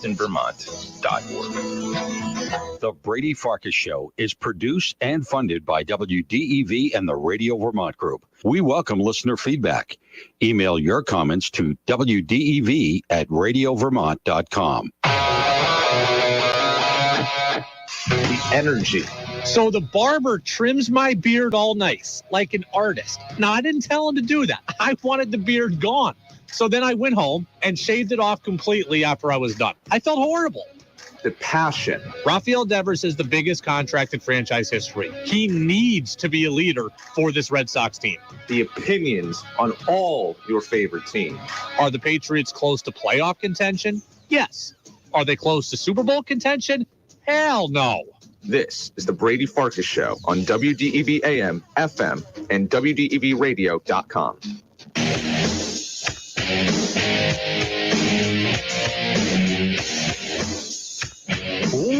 Vermont.org. The Brady Farkas Show is produced and funded by WDEV and the Radio Vermont Group. We welcome listener feedback. Email your comments to WDEV@radiovermont.com. The energy. So the barber trims my beard all nice, like an artist. Now, I didn't tell him to do that. I wanted the beard gone. So then I went home and shaved it off completely after I was done. I felt horrible. The passion. Rafael Devers is the biggest contract in franchise history. He needs to be a leader for this Red Sox team. The opinions on all your favorite teams. Are the Patriots close to playoff contention? Yes. Are they close to Super Bowl contention? Hell no. This is the Brady Farkas Show on WDEV AM, FM, and WDEVradio.com.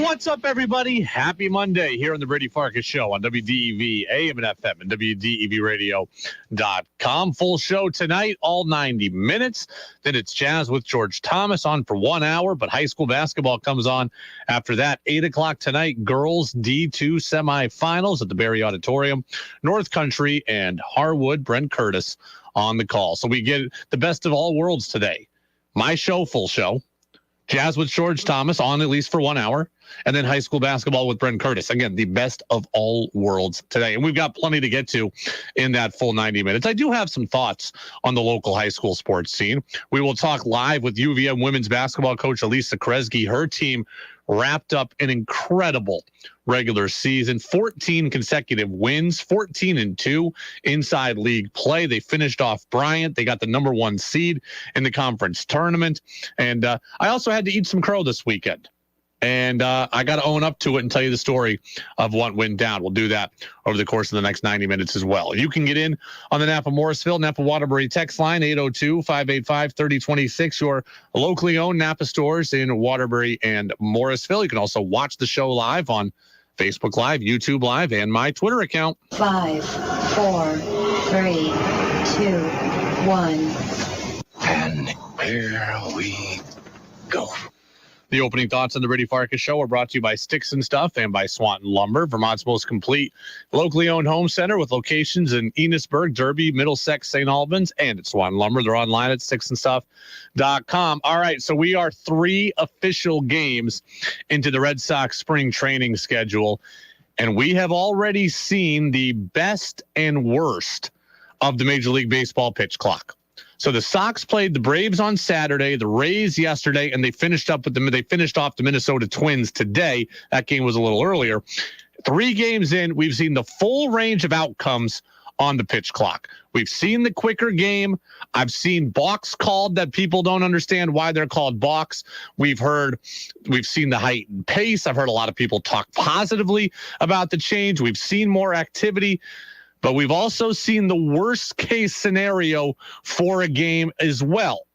What's up, everybody? Happy Monday here on the Brady Farkas Show on WDEV AM and FM and WDEVradio.com. Full show tonight, all 90 minutes. Then it's Jazz with George Thomas on for 1 hour, but high school basketball comes on after that. 8 o'clock tonight, girls D2 semifinals at the Barry Auditorium. North Country and Harwood, Brent Curtis on the call. So we get the best of all worlds today. My show, full show. Jazz with George Thomas on at least for 1 hour, and then high school basketball with Brent Curtis. Again, the best of all worlds today. And we've got plenty to get to in that full 90 minutes. I do have some thoughts on the local high school sports scene. We will talk live with UVM women's basketball coach Alisa Kresge. Her team wrapped up an incredible regular season, 14 consecutive wins, 14-2 inside league play. They finished off Bryant. They got the number 1 seed in the conference tournament. And I also had to eat some crow this weekend. And I got to own up to it and tell you the story of what went down. We'll do that over the course of the next 90 minutes as well. You can get in on the Napa Morrisville, Napa Waterbury text line, 802-585-3026, your locally owned Napa stores in Waterbury and Morrisville. You can also watch the show live on Facebook Live, YouTube Live, and my Twitter account. 5, 4, 3, 2, 1. And here we go. The opening thoughts on the Brady Farkas Show are brought to you by Sticks and Stuff and by Swanton Lumber, Vermont's most complete locally owned home center with locations in Enosburg, Derby, Middlesex, St. Albans, and at Swanton Lumber. They're online at sticksandstuff.com. All right, so we are 3 official games into the Red Sox spring training schedule, and we have already seen the best and worst of the Major League Baseball pitch clock. So the Sox played the Braves on Saturday, the Rays yesterday, and they finished off the Minnesota Twins today. That game was a little earlier. 3 games in, we've seen the full range of outcomes on the pitch clock. We've seen the quicker game. I've seen balks called that people don't understand why they're called balks. We've seen the heightened pace. I've heard a lot of people talk positively about the change. We've seen more activity. But we've also seen the worst case scenario for a game as well.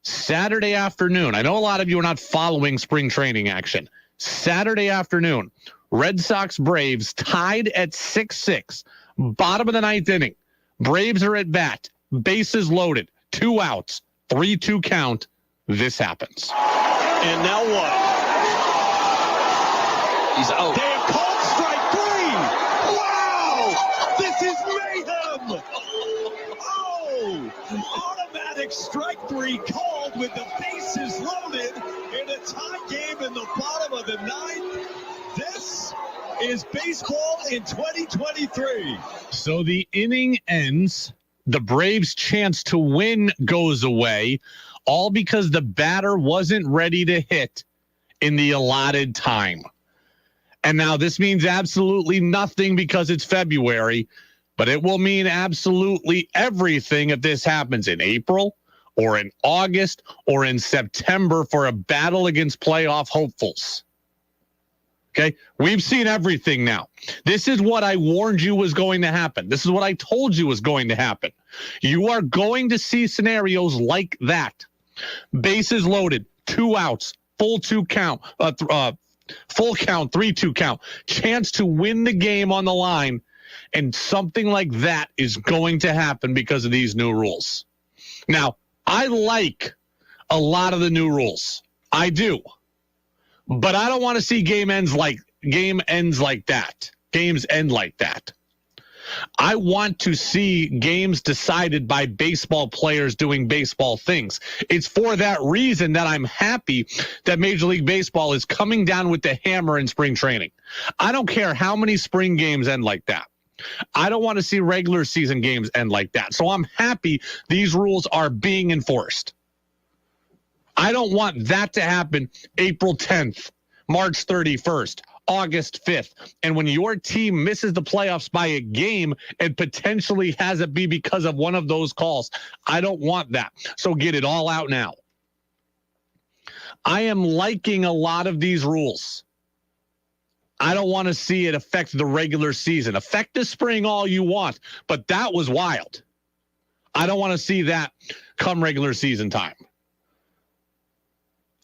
Saturday afternoon. I know a lot of you are not following spring training action. Saturday afternoon, Red Sox Braves tied at 6-6. Bottom of the 9th inning. Braves are at bat. Bases loaded. 2 outs. 3-2 count. This happens. And now what? He's out. They have called strike 3. Wow! This is mayhem! Oh! Automatic strike 3 called with the bases loaded in a tie game in the bottom of the 9th. This is baseball in 2023. So the inning ends. The Braves' chance to win goes away, all because the batter wasn't ready to hit in the allotted time. And now this means absolutely nothing because it's February, but it will mean absolutely everything if this happens in April or in August or in September for a battle against playoff hopefuls. Okay, we've seen everything now. This is what I warned you was going to happen. This is what I told you was going to happen. You are going to see scenarios like that. Bases loaded, 2 outs, full count, 3-2 count, chance to win the game on the line, and something like that is going to happen because of these new rules. Now, I like a lot of the new rules. I do. But I don't want to see games end like that. Games end like that. I want to see games decided by baseball players doing baseball things. It's for that reason that I'm happy that Major League Baseball is coming down with the hammer in spring training. I don't care how many spring games end like that. I don't want to see regular season games end like that. So I'm happy these rules are being enforced. I don't want that to happen April 10th, March 31st. August 5th. And when your team misses the playoffs by a game and potentially has it be because of one of those calls, I don't want that. So get it all out now. I am liking a lot of these rules. I don't want to see it affect the regular season. Affect the spring all you want, but that was wild. I don't want to see that come regular season time.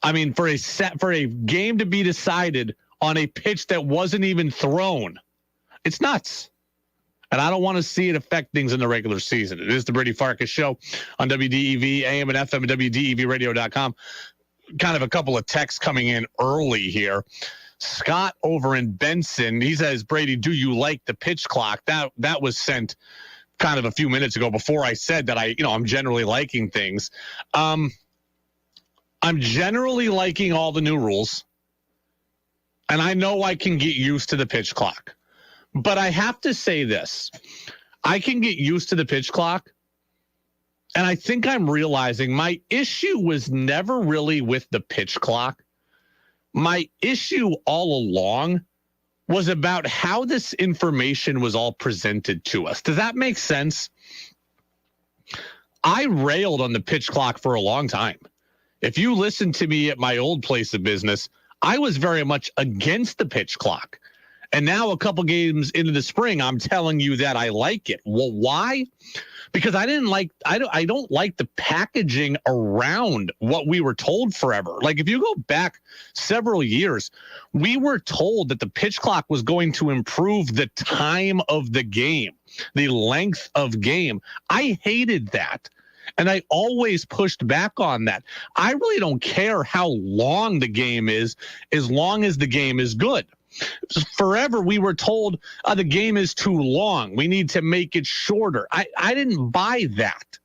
I mean, for a game to be decided on a pitch that wasn't even thrown, it's nuts. And I don't want to see it affect things in the regular season. It is the Brady Farkas Show on WDEV, AM and FM, and WDEVradio.com. Kind of a couple of texts coming in early here. Scott over in Benson, he says, Brady, do you like the pitch clock? That was sent kind of a few minutes ago before I said that I'm generally liking things. I'm generally liking all the new rules. And I know I can get used to the pitch clock. But I have to say this. I can get used to the pitch clock. And I think I'm realizing my issue was never really with the pitch clock. My issue all along was about how this information was all presented to us. Does that make sense? I railed on the pitch clock for a long time. If you listen to me at my old place of business, I was very much against the pitch clock. And now a couple games into the spring, I'm telling you that I like it. Well, why? Because I don't like the packaging around what we were told forever. Like if you go back several years, we were told that the pitch clock was going to improve the time of the game, the length of game. I hated that. And I always pushed back on that. I really don't care how long the game is, as long as the game is good. Forever, we were told the game is too long. We need to make it shorter. I didn't buy that.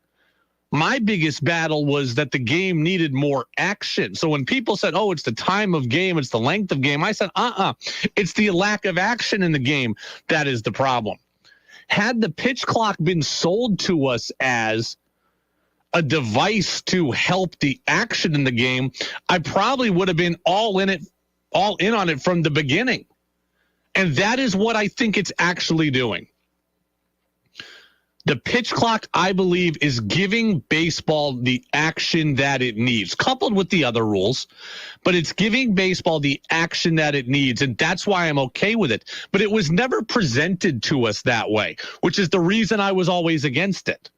My biggest battle was that the game needed more action. So when people said, oh, it's the time of game, it's the length of game, I said, it's the lack of action in the game that is the problem. Had the pitch clock been sold to us as a device to help the action in the game, I probably would have been all in on it from the beginning. And that is what I think it's actually doing. The pitch clock, I believe, is giving baseball the action that it needs, coupled with the other rules, but it's giving baseball the action that it needs, and that's why I'm okay with it. But it was never presented to us that way, which is the reason I was always against it.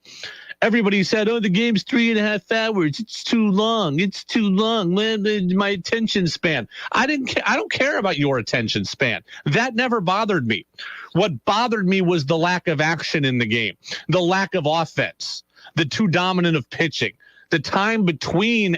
Everybody said, oh, the game's 3.5 hours. It's too long. It's too long. My attention span. I don't care about your attention span. That never bothered me. What bothered me was the lack of action in the game, the lack of offense, the too dominant of pitching, the time between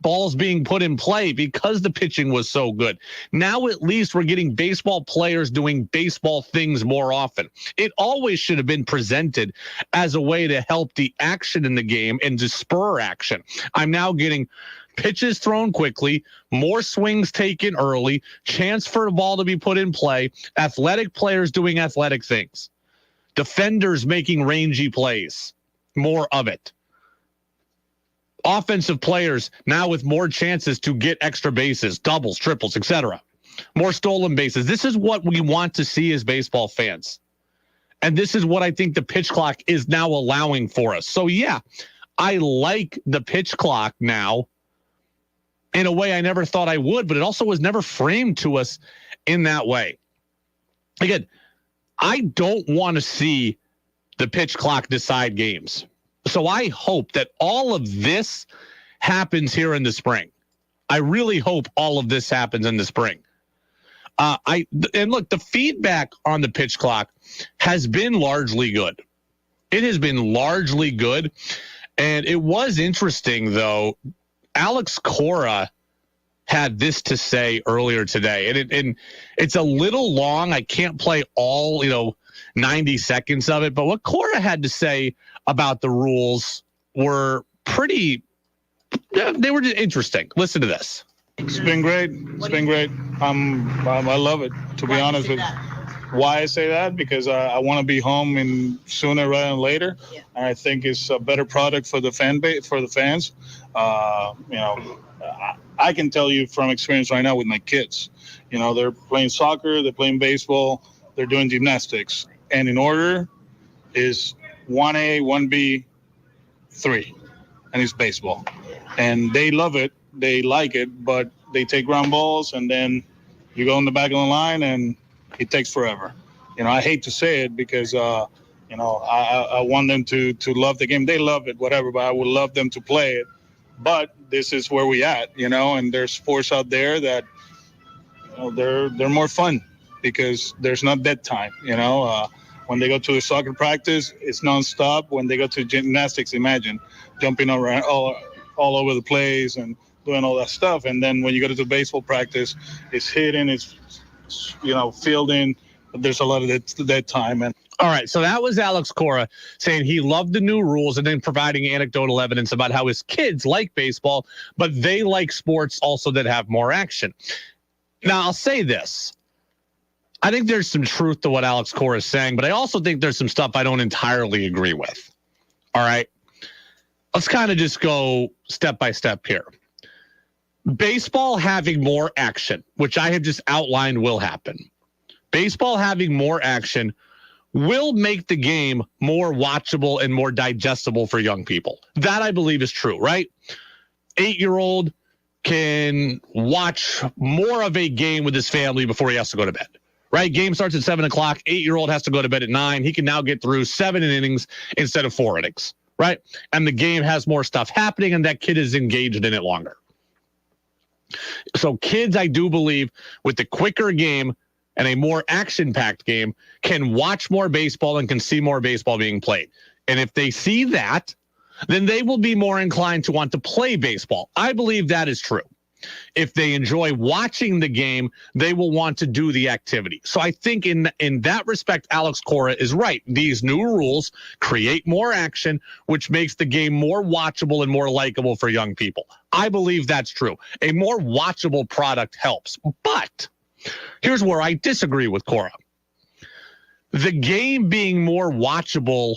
balls being put in play because the pitching was so good. Now at least we're getting baseball players doing baseball things more often. It always should have been presented as a way to help the action in the game and to spur action. I'm now getting pitches thrown quickly, more swings taken early, chance for the ball to be put in play, athletic players doing athletic things, defenders making rangy plays, more of it. Offensive players now with more chances to get extra bases, doubles, triples, etc. More stolen bases. This is what we want to see as baseball fans. And this is what I think the pitch clock is now allowing for us. So, yeah, I like the pitch clock now in a way I never thought I would, but it also was never framed to us in that way. Again, I don't want to see the pitch clock decide games. So I hope that all of this happens here in the spring. I really hope all of this happens in the spring. And look, the feedback on the pitch clock has been largely good. It has been largely good. And it was interesting, though. Alex Cora had this to say earlier today, and it's a little long. I can't play all 90 seconds of it, but what Cora had to say about the rules were they were just interesting. Listen to this. It's been great. It's been great. I love it, to be honest with you. Why I say that? Because I want to be home sooner rather than later. Yeah. And I think it's a better product for the fan base, for the fans. I can tell you from experience right now with my kids. They're playing soccer, they're playing baseball, they're doing gymnastics. And in order is 1A, 1B, 3. And it's baseball. And they love it. They like it, but they take ground balls, and then you go in the back of the line, and it takes forever. I hate to say it because, I want them to love the game. They love it, whatever, but I would love them to play it. But this is where we at, and there's sports out there that, they're more fun because there's not dead time, When they go to a soccer practice, it's nonstop. When they go to gymnastics, imagine jumping around all over the place and doing all that stuff. And then when you go to baseball practice, it's hitting, it's fielding. There's a lot of that time. And all right, so that was Alex Cora saying he loved the new rules and then providing anecdotal evidence about how his kids like baseball, but they like sports also that have more action. Now, I'll say this. I think there's some truth to what Alex Cora is saying, but I also think there's some stuff I don't entirely agree with. All right, let's kind of just go step by step here. Baseball having more action, which I have just outlined will happen. Baseball having more action will make the game more watchable and more digestible for young people. That I believe is true, right? 8-year-old can watch more of a game with his family before he has to go to bed, right? Game starts at 7 o'clock. 8-year-old has to go to bed at 9. He can now get through 7 innings instead of 4 innings, right? And the game has more stuff happening, and that kid is engaged in it longer. So kids, I do believe, with the quicker game and a more action-packed game, can watch more baseball and can see more baseball being played. And if they see that, then they will be more inclined to want to play baseball. I believe that is true. If they enjoy watching the game, they will want to do the activity. So I think in that respect, Alex Cora is right. These new rules create more action, which makes the game more watchable and more likable for young people. I believe that's true. A more watchable product helps. But here's where I disagree with Cora. The game being more watchable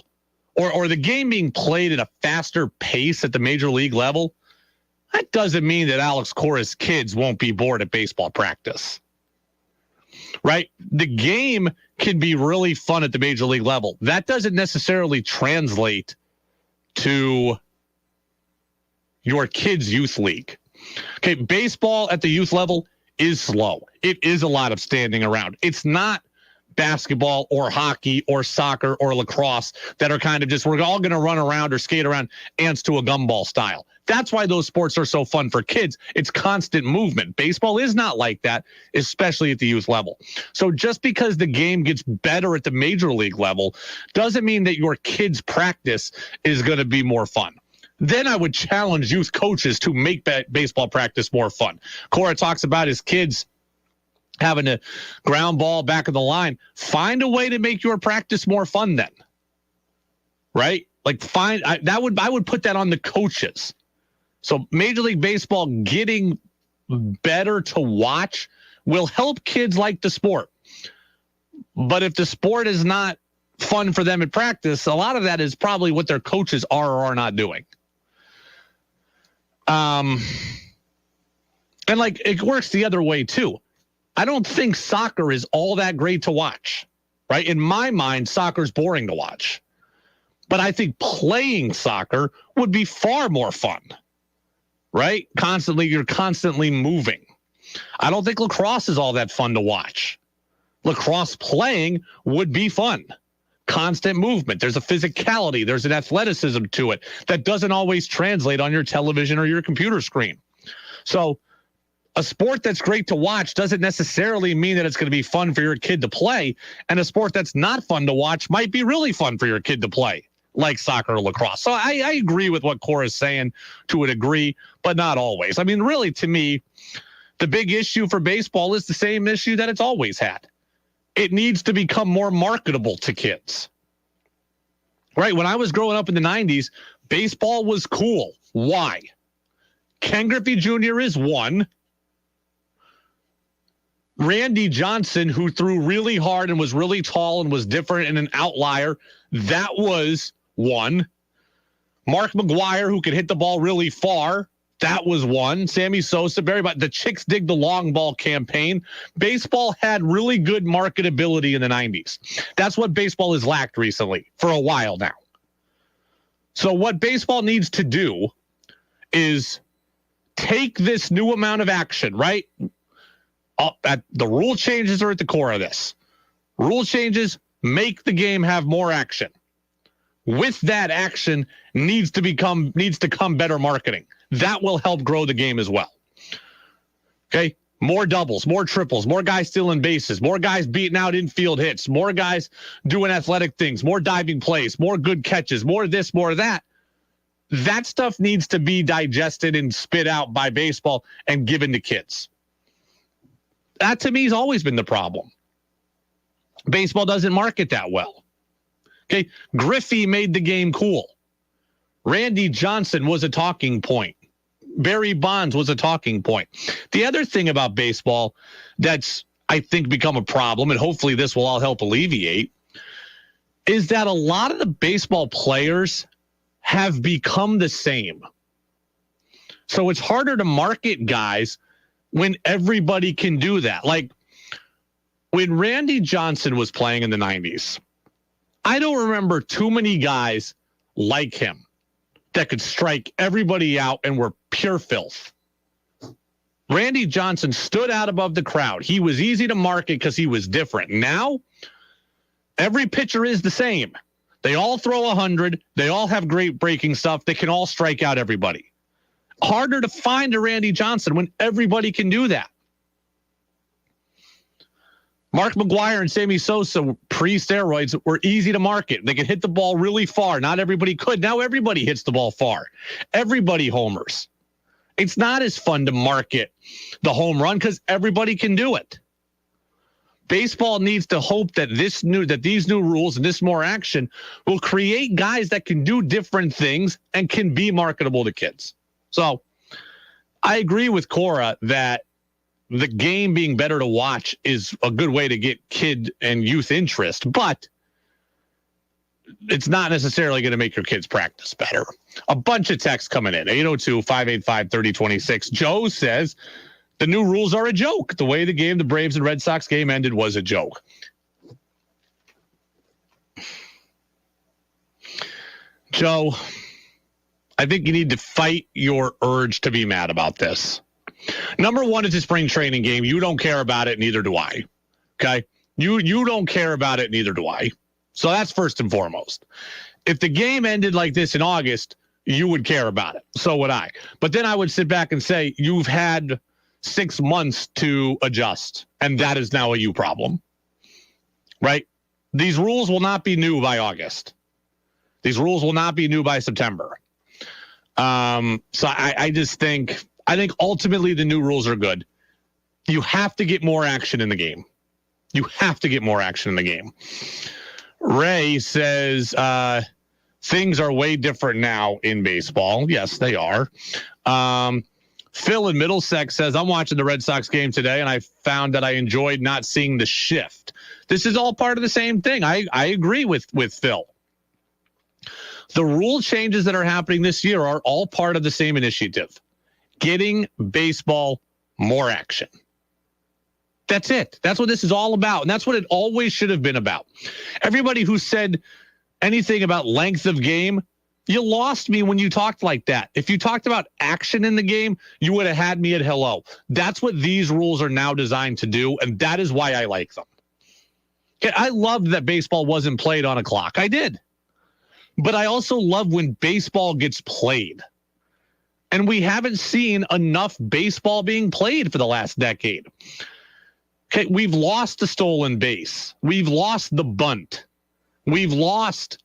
or the game being played at a faster pace at the major league level, that doesn't mean that Alex Cora's kids won't be bored at baseball practice, right? The game can be really fun at the major league level. That doesn't necessarily translate to your kid's youth league. Okay, baseball at the youth level is slow. It is a lot of standing around. It's not basketball or hockey or soccer or lacrosse that are kind of just, we're all going to run around or skate around ants to a gumball style. That's why those sports are so fun for kids. It's constant movement. Baseball is not like that, especially at the youth level. So just because the game gets better at the major league level doesn't mean that your kids' practice is going to be more fun. Then I would challenge youth coaches to make baseball practice more fun. Cora talks about his kids having a ground ball back of the line. Find a way to make your practice more fun then, right? Like I would put that on the coaches. So Major League Baseball getting better to watch will help kids like the sport. But if the sport is not fun for them in practice, a lot of that is probably what their coaches are or are not doing. And like it works the other way too. I don't think soccer is all that great to watch, right? In my mind, soccer is boring to watch. But I think playing soccer would be far more fun, right? You're constantly moving. I don't think lacrosse is all that fun to watch. Lacrosse playing would be fun. Constant movement. There's a physicality. There's an athleticism to it that doesn't always translate on your television or your computer screen. So a sport that's great to watch doesn't necessarily mean that it's going to be fun for your kid to play. And a sport that's not fun to watch might be really fun for your kid to play, like soccer or lacrosse. So I agree with what Cora's saying to a degree, but not always. I mean, really, to me, The big issue for baseball is the same issue that it's always had. It needs to become more marketable to kids. Right? When I was growing up in the 90s, baseball was cool. Why? Ken Griffey Jr. is one. Randy Johnson, who threw really hard and was really tall and was different and an outlier, that was one. Mark McGwire, who could hit the ball really far, that was one. Sammy Sosa, the Chicks Dig the Long Ball campaign. Baseball had really good marketability in the 90s. That's what baseball has lacked recently for a while now. So what baseball needs to do is take this new amount of action, right? The rule changes are at the core of this. Rule changes make the game have more action. With that action needs to come better marketing. That will help grow the game as well. Okay? More doubles, more triples, more guys stealing bases, more guys beating out infield hits, more guys doing athletic things, more diving plays, more good catches, more this, more that. That stuff needs to be digested and spit out by baseball and given to kids. That to me has always been the problem. Baseball doesn't market that well. Okay, Griffey made the game cool. Randy Johnson was a talking point. Barry Bonds was a talking point. The other thing about baseball that's, I think, become a problem, and hopefully this will all help alleviate, is that a lot of the baseball players have become the same. So it's harder to market guys when everybody can do that. Like when Randy Johnson was playing in the 90s, I don't remember too many guys like him that could strike everybody out and were pure filth. Randy Johnson stood out above the crowd. He was easy to market because he was different. Now, every pitcher is the same. They all throw 100. They all have great breaking stuff. They can all strike out everybody. Harder to find a Randy Johnson when everybody can do that. Mark McGwire and Sammy Sosa, pre-steroids, were easy to market. They could hit the ball really far. Not everybody could. Now everybody hits the ball far. Everybody homers. It's not as fun to market the home run because everybody can do it. Baseball needs to hope that these new rules and this more action will create guys that can do different things and can be marketable to kids. So I agree with Cora that the game being better to watch is a good way to get kid and youth interest, but it's not necessarily going to make your kids practice better. A bunch of texts coming in, 802-585-3026. Joe says the new rules are a joke. The way the Braves and Red Sox game ended was a joke. Joe, I think you need to fight your urge to be mad about this. Number one, it's a spring training game. You don't care about it, neither do I. Okay? You don't care about it, neither do I. So that's first and foremost. If the game ended like this in August, you would care about it. So would I. But then I would sit back and say, you've had 6 months to adjust, and that is now a you problem. Right? These rules will not be new by August. These rules will not be new by September. So I just think... I think ultimately the new rules are good. You have to get more action in the game. You have to get more action in the game. Ray says things are way different now in baseball. Yes, they are. Phil in Middlesex says, I'm watching the Red Sox game today, and I found that I enjoyed not seeing the shift. This is all part of the same thing. I agree with Phil. The rule changes that are happening this year are all part of the same initiative. Getting baseball more action. That's it. That's what this is all about. And that's what it always should have been about. Everybody who said anything about length of game, you lost me when you talked like that. If you talked about action in the game, you would have had me at hello. That's what these rules are now designed to do. And that is why I like them. I loved that baseball wasn't played on a clock. I did. But I also love when baseball gets played. And we haven't seen enough baseball being played for the last decade. Okay, we've lost the stolen base. We've lost the bunt. We've lost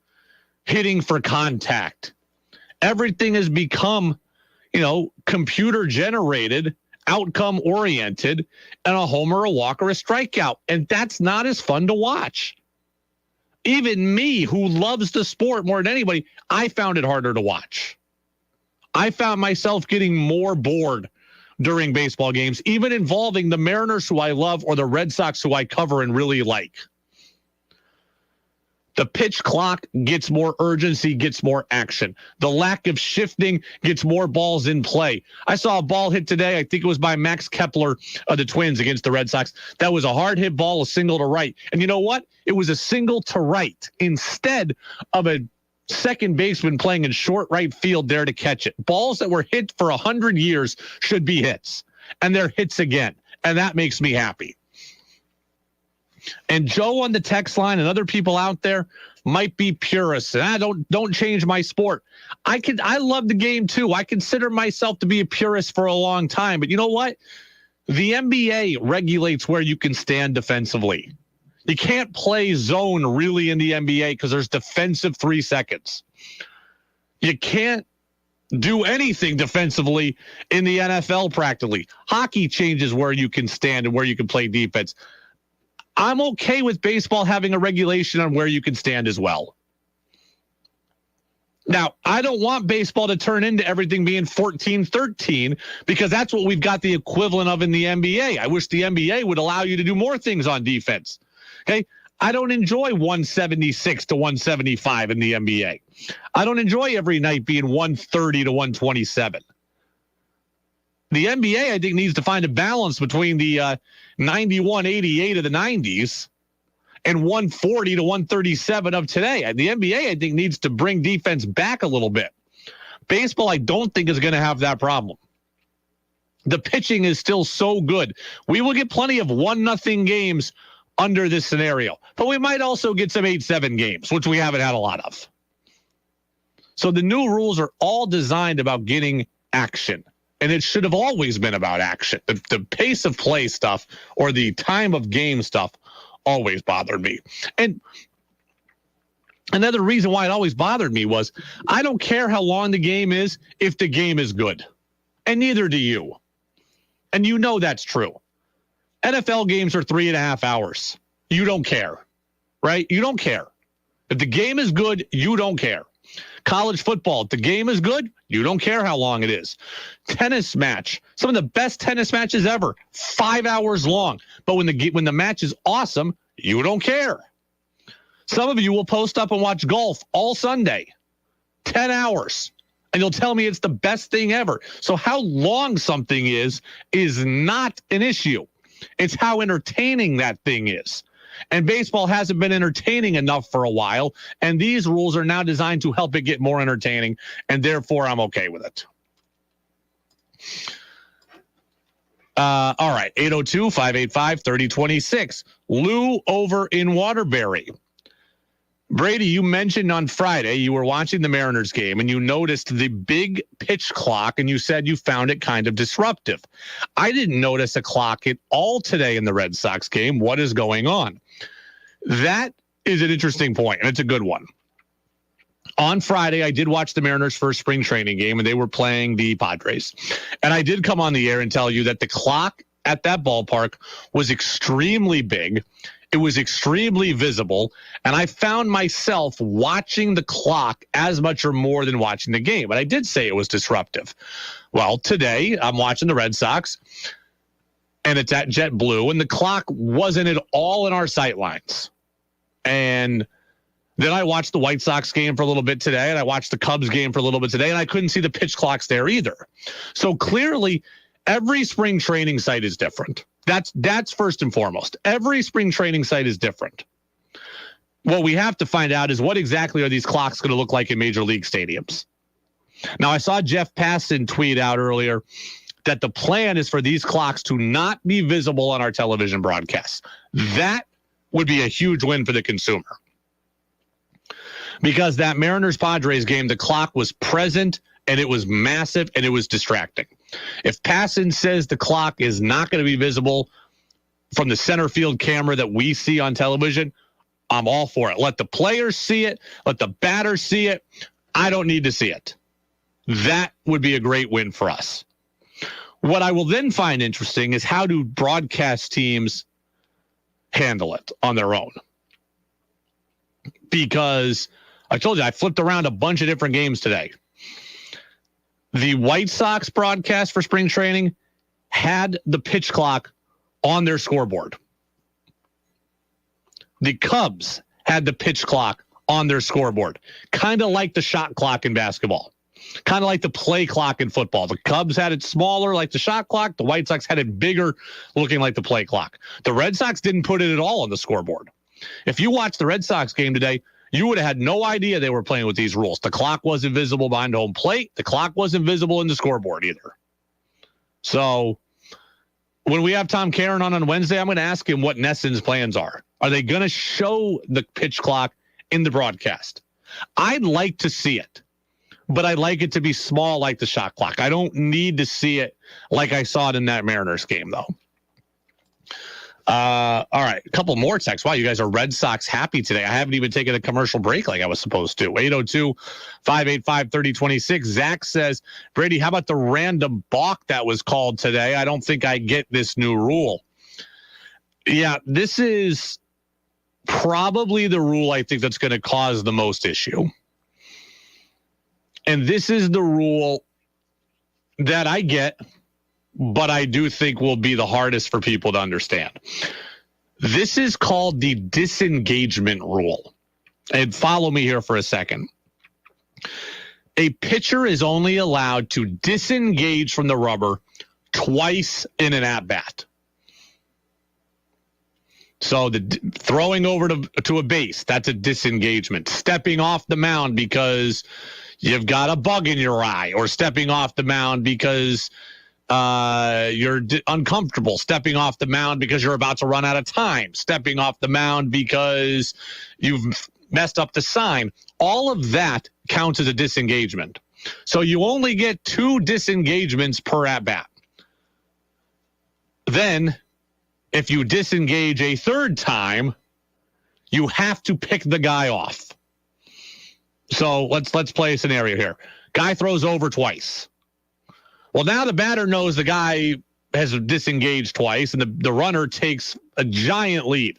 hitting for contact. Everything has become, computer generated outcome oriented, and a homer, a walk, or a strikeout. And that's not as fun to watch. Even me, who loves the sport more than anybody, I found it harder to watch. I found myself getting more bored during baseball games, even involving the Mariners, who I love, or the Red Sox, who I cover and really like. The pitch clock gets more urgency, gets more action. The lack of shifting gets more balls in play. I saw a ball hit today. I think it was by Max Kepler of the Twins against the Red Sox. That was a hard hit ball, a single to right. And you know what? It was a single to right instead of a second baseman playing in short right field there to catch it. Balls that were hit for 100 years should be hits. And they're hits again. And that makes me happy. And Joe on the text line and other people out there might be purists. And don't change my sport. I love the game too. I consider myself to be a purist for a long time. But you know what? The NBA regulates where you can stand defensively. You can't play zone really in the NBA because there's defensive 3 seconds. You can't do anything defensively in the NFL practically. Hockey changes where you can stand and where you can play defense. I'm okay with baseball having a regulation on where you can stand as well. Now, I don't want baseball to turn into everything being 14-13 because that's what we've got the equivalent of in the NBA. I wish the NBA would allow you to do more things on defense. Okay? I don't enjoy 176 to 175 in the NBA. I don't enjoy every night being 130 to 127. The NBA, I think, needs to find a balance between the 91-88 of the 90s and 140 to 137 of today. The NBA, I think, needs to bring defense back a little bit. Baseball, I don't think, is going to have that problem. The pitching is still so good. We will get plenty of 1-0 games under this scenario, but we might also get some 8-7 games, which we haven't had a lot of. So the new rules are all designed about getting action. And it should have always been about action. The pace of play stuff or the time of game stuff always bothered me. And another reason why it always bothered me was I don't care how long the game is if the game is good. And neither do you. And you know that's true. NFL games are 3.5 hours. You don't care, right? You don't care. If the game is good, you don't care. College football, if the game is good, you don't care how long it is. Tennis match, some of the best tennis matches ever, 5 hours long. But when the match is awesome, you don't care. Some of you will post up and watch golf all Sunday, 10 hours, and you'll tell me it's the best thing ever. So how long something is not an issue. It's how entertaining that thing is. And baseball hasn't been entertaining enough for a while, and these rules are now designed to help it get more entertaining, and therefore I'm okay with it. All right, 802-585-3026. Lou over in Waterbury. Brady, you mentioned on Friday you were watching the Mariners game and you noticed the big pitch clock and you said you found it kind of disruptive. I didn't notice a clock at all today in the Red Sox game. What is going on? That is an interesting point, and it's a good one. On Friday, I did watch the Mariners' first spring training game, and they were playing the Padres. And I did come on the air and tell you that the clock at that ballpark was extremely big. It was extremely visible, and I found myself watching the clock as much or more than watching the game. But I did say it was disruptive. Well, today I'm watching the Red Sox, and it's at JetBlue, and the clock wasn't at all in our sight lines. And then I watched the White Sox game for a little bit today, and I watched the Cubs game for a little bit today, and I couldn't see the pitch clocks there either. So clearly, every spring training site is different. That's first and foremost. Every spring training site is different. What we have to find out is what exactly are these clocks going to look like in major league stadiums. Now, I saw Jeff Passan tweet out earlier that the plan is for these clocks to not be visible on our television broadcasts. That would be a huge win for the consumer. Because that Mariners-Padres game, the clock was present, and it was massive, and it was distracting. If Passan says the clock is not going to be visible from the center field camera that we see on television, I'm all for it. Let the players see it. Let the batters see it. I don't need to see it. That would be a great win for us. What I will then find interesting is how do broadcast teams handle it on their own? Because I told you, I flipped around a bunch of different games today. The White Sox broadcast for spring training had the pitch clock on their scoreboard. The Cubs had the pitch clock on their scoreboard, kind of like the shot clock in basketball, kind of like the play clock in football. The Cubs had it smaller like the shot clock. The White Sox had it bigger looking like the play clock. The Red Sox didn't put it at all on the scoreboard. If you watched the Red Sox game today, you would have had no idea they were playing with these rules. The clock wasn't visible behind home plate. The clock wasn't visible in the scoreboard either. So when we have Tom Caron on Wednesday, I'm going to ask him what NESN's plans are. Are they going to show the pitch clock in the broadcast? I'd like to see it, but I'd like it to be small like the shot clock. I don't need to see it like I saw it in that Mariners game, though. All right, a couple more texts. Wow, you guys are Red Sox happy today. I haven't even taken a commercial break like I was supposed to. 802-585-3026. Zach says, Brady, how about the random balk that was called today? I don't think I get this new rule. Yeah, this is probably the rule I think that's going to cause the most issue. And this is the rule that I get, but I do think will be the hardest for people to understand. This is called the disengagement rule. And follow me here for a second. A pitcher is only allowed to disengage from the rubber twice in an at-bat. So the throwing over to a base, that's a disengagement. Stepping off the mound because you've got a bug in your eye, or stepping off the mound because you're uncomfortable, stepping off the mound because you're about to run out of time, stepping off the mound because you've messed up the sign. All of that counts as a disengagement. So you only get 2 disengagements per at-bat. Then, if you disengage a third time, you have to pick the guy off. So let's play a scenario here. Guy throws over twice. Well, now the batter knows the guy has disengaged twice, and the runner takes a giant lead.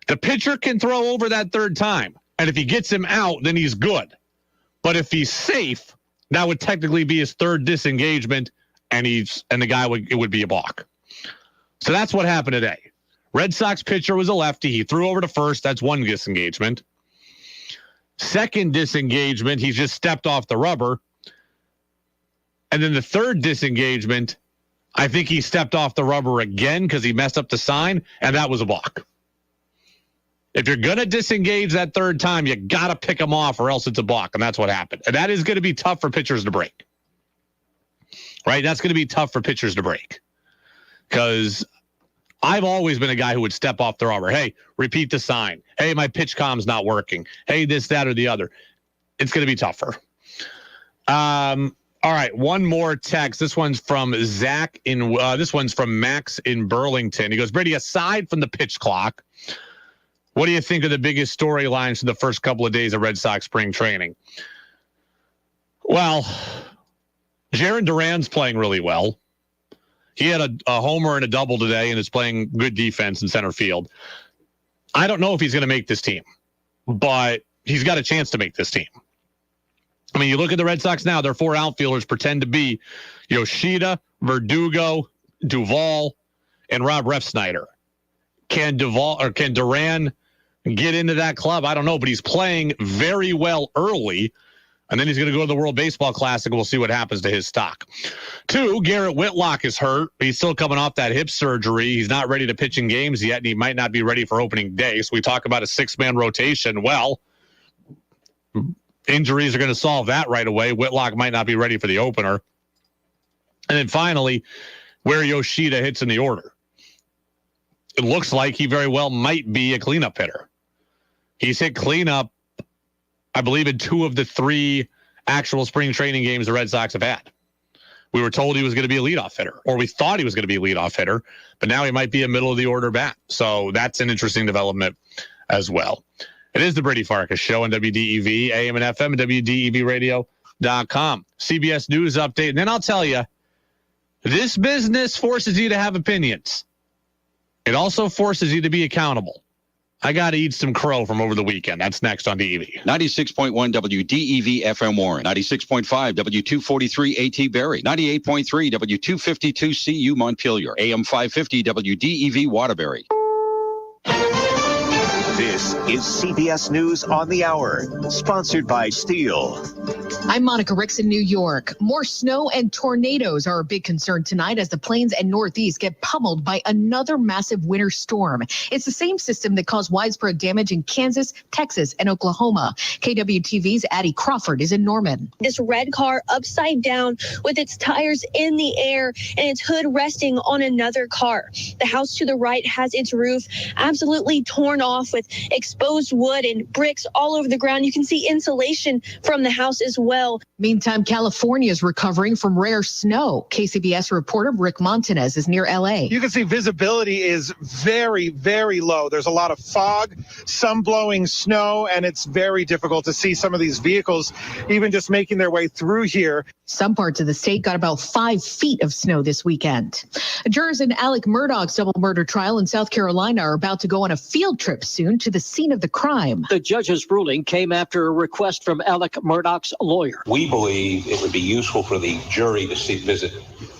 The pitcher can throw over that third time, and if he gets him out, then he's good. But if he's safe, that would technically be his third disengagement, and the guy would be a balk. So that's what happened today. Red Sox pitcher was a lefty. He threw over to first. That's one disengagement. Second disengagement, he just stepped off the rubber. And then the third disengagement, I think he stepped off the rubber again because he messed up the sign, and that was a balk. If you're going to disengage that third time, you got to pick him off or else it's a balk, and that's what happened. And that is going to be tough for pitchers to break. Right? That's going to be tough for pitchers to break. Because I've always been a guy who would step off the rubber. Hey, repeat the sign. Hey, my pitch comm's not working. Hey, this, that, or the other. It's going to be tougher. All right, one more text. This one's from Zach this one's from Max in Burlington. He goes, Brady, aside from the pitch clock, what do you think are the biggest storylines for the first couple of days of Red Sox spring training? Well, Jarren Duran's playing really well. He had a homer and a double today and is playing good defense in center field. I don't know if he's going to make this team, but he's got a chance to make this team. I mean, you look at the Red Sox now, their 4 outfielders pretend to be Yoshida, Verdugo, Duvall, and Rob Refsnyder. Can Duran get into that club? I don't know, but he's playing very well early, and then he's going to go to the World Baseball Classic, and we'll see what happens to his stock. 2, Garrett Whitlock is hurt. He's still coming off that hip surgery. He's not ready to pitch in games yet, and he might not be ready for opening day. So we talk about a 6-man rotation. Well, injuries are going to solve that right away. Whitlock might not be ready for the opener. And then finally, where Yoshida hits in the order. It looks like he very well might be a cleanup hitter. He's hit cleanup, I believe, in 2 of the 3 actual spring training games the Red Sox have had. We were told he was going to be a leadoff hitter, or we thought he was going to be a leadoff hitter, but now he might be a middle of the order bat. So that's an interesting development as well. It is the Brady Farkas Show on WDEV, AM and FM, and WDEVradio.com. CBS News update. And then I'll tell you, This business forces you to have opinions. It also forces you to be accountable. I got to eat some crow from over the weekend. That's next on DEV. 96.1 WDEV FM Warren, 96.5 W243 AT Barrie, 98.3 W252 CU Montpelier, AM 550 WDEV Waterbury. This is CBS News on the Hour, sponsored by Steel. I'm Monica Ricks in New York. More snow and tornadoes are a big concern tonight as the plains and Northeast get pummeled by another massive winter storm. It's the same system that caused widespread damage in Kansas, Texas, and Oklahoma. KWTV's Addie Crawford is in Norman. This red car upside down with its tires in the air and its hood resting on another car. The house to the right has its roof absolutely torn off with exposed wood and bricks all over the ground. You can see insulation from the house as well. Meantime, California is recovering from rare snow. KCBS reporter Rick Montanez is near L.A. You can see visibility is very, very low. There's a lot of fog, some blowing snow, and it's very difficult to see some of these vehicles even just making their way through here. Some parts of the state got about 5 feet of snow this weekend. Jurors in Alec Murdaugh's double murder trial in South Carolina are about to go on a field trip soon to the scene of the crime. The judge's ruling came after a request from Alec Murdaugh's lawyer. We believe it would be useful for the jury to visit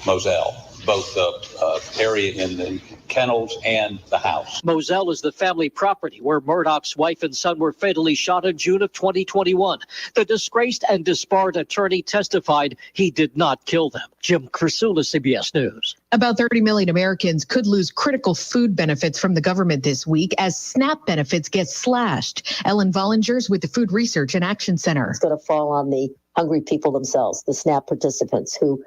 Moselle, both the area in the kennels and the house. Moselle is the family property where Murdaugh's wife and son were fatally shot in June of 2021. The disgraced and disbarred attorney testified he did not kill them. Jim Krasula, CBS News. About 30 million Americans could lose critical food benefits from the government this week as SNAP benefits get slashed. Ellen Vollingers with the Food Research and Action Center. It's going to fall on the hungry people themselves, the SNAP participants who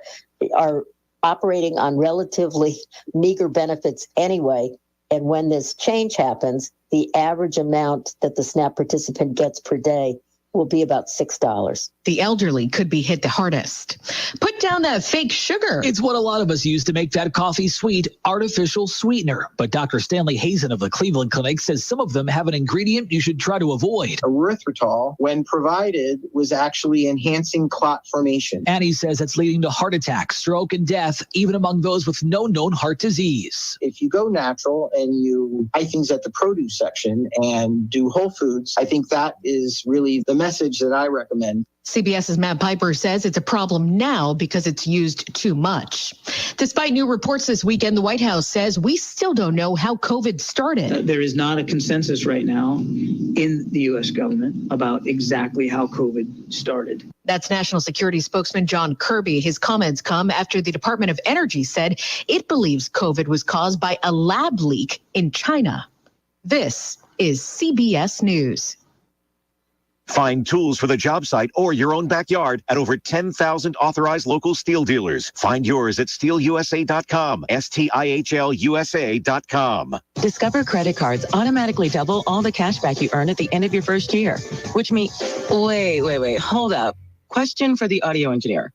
are operating on relatively meager benefits anyway. And when this change happens, the average amount that the SNAP participant gets per day will be about $6. The elderly could be hit the hardest. Put down that fake sugar. It's what a lot of us use to make that coffee sweet, artificial sweetener. But Dr. Stanley Hazen of the Cleveland Clinic says some of them have an ingredient you should try to avoid. Erythritol, when provided, was actually enhancing clot formation. And he says it's leading to heart attack, stroke, and death, even among those with no known heart disease. If you go natural and you buy things at the produce section and do whole foods, I think that is really the message that I recommend. CBS's Matt Piper says it's a problem now because it's used too much. Despite new reports this weekend, the White House says we still don't know how COVID started. There is not a consensus right now in the U.S. government about exactly how COVID started. That's National Security spokesman John Kirby. His comments come after the Department of Energy said it believes COVID was caused by a lab leak in China. This is CBS News. Find tools for the job site or your own backyard at over 10,000 authorized local steel dealers. Find yours at steelusa.com, STIHLUSA.com. Discover credit cards automatically double all the cash back you earn at the end of your first year, which means, wait, hold up. Question for the audio engineer.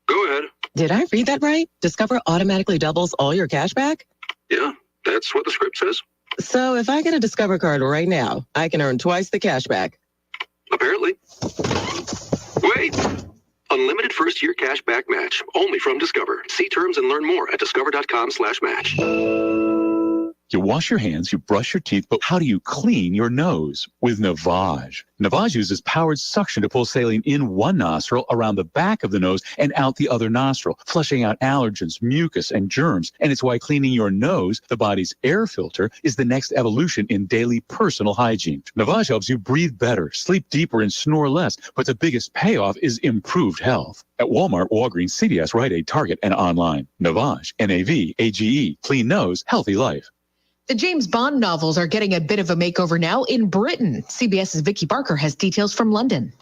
Go ahead. Did I read that right? Discover automatically doubles all your cash back? Yeah, that's what the script says. So if I get a Discover card right now, I can earn twice the cash back. Apparently. Wait! Unlimited first-year cash back match. Only from Discover. See terms and learn more at discover.com/match. You wash your hands, you brush your teeth, but how do you clean your nose? With Navage. Navage uses powered suction to pull saline in one nostril, around the back of the nose, and out the other nostril, flushing out allergens, mucus, and germs. And it's why cleaning your nose, the body's air filter, is the next evolution in daily personal hygiene. Navage helps you breathe better, sleep deeper, and snore less. But the biggest payoff is improved health. At Walmart, Walgreens, CVS, Rite Aid, Target, and online. Navage, N-A-V-A-G-E. Clean nose, healthy life. The James Bond novels are getting a bit of a makeover now in Britain. CBS's Vicky Barker has details from London.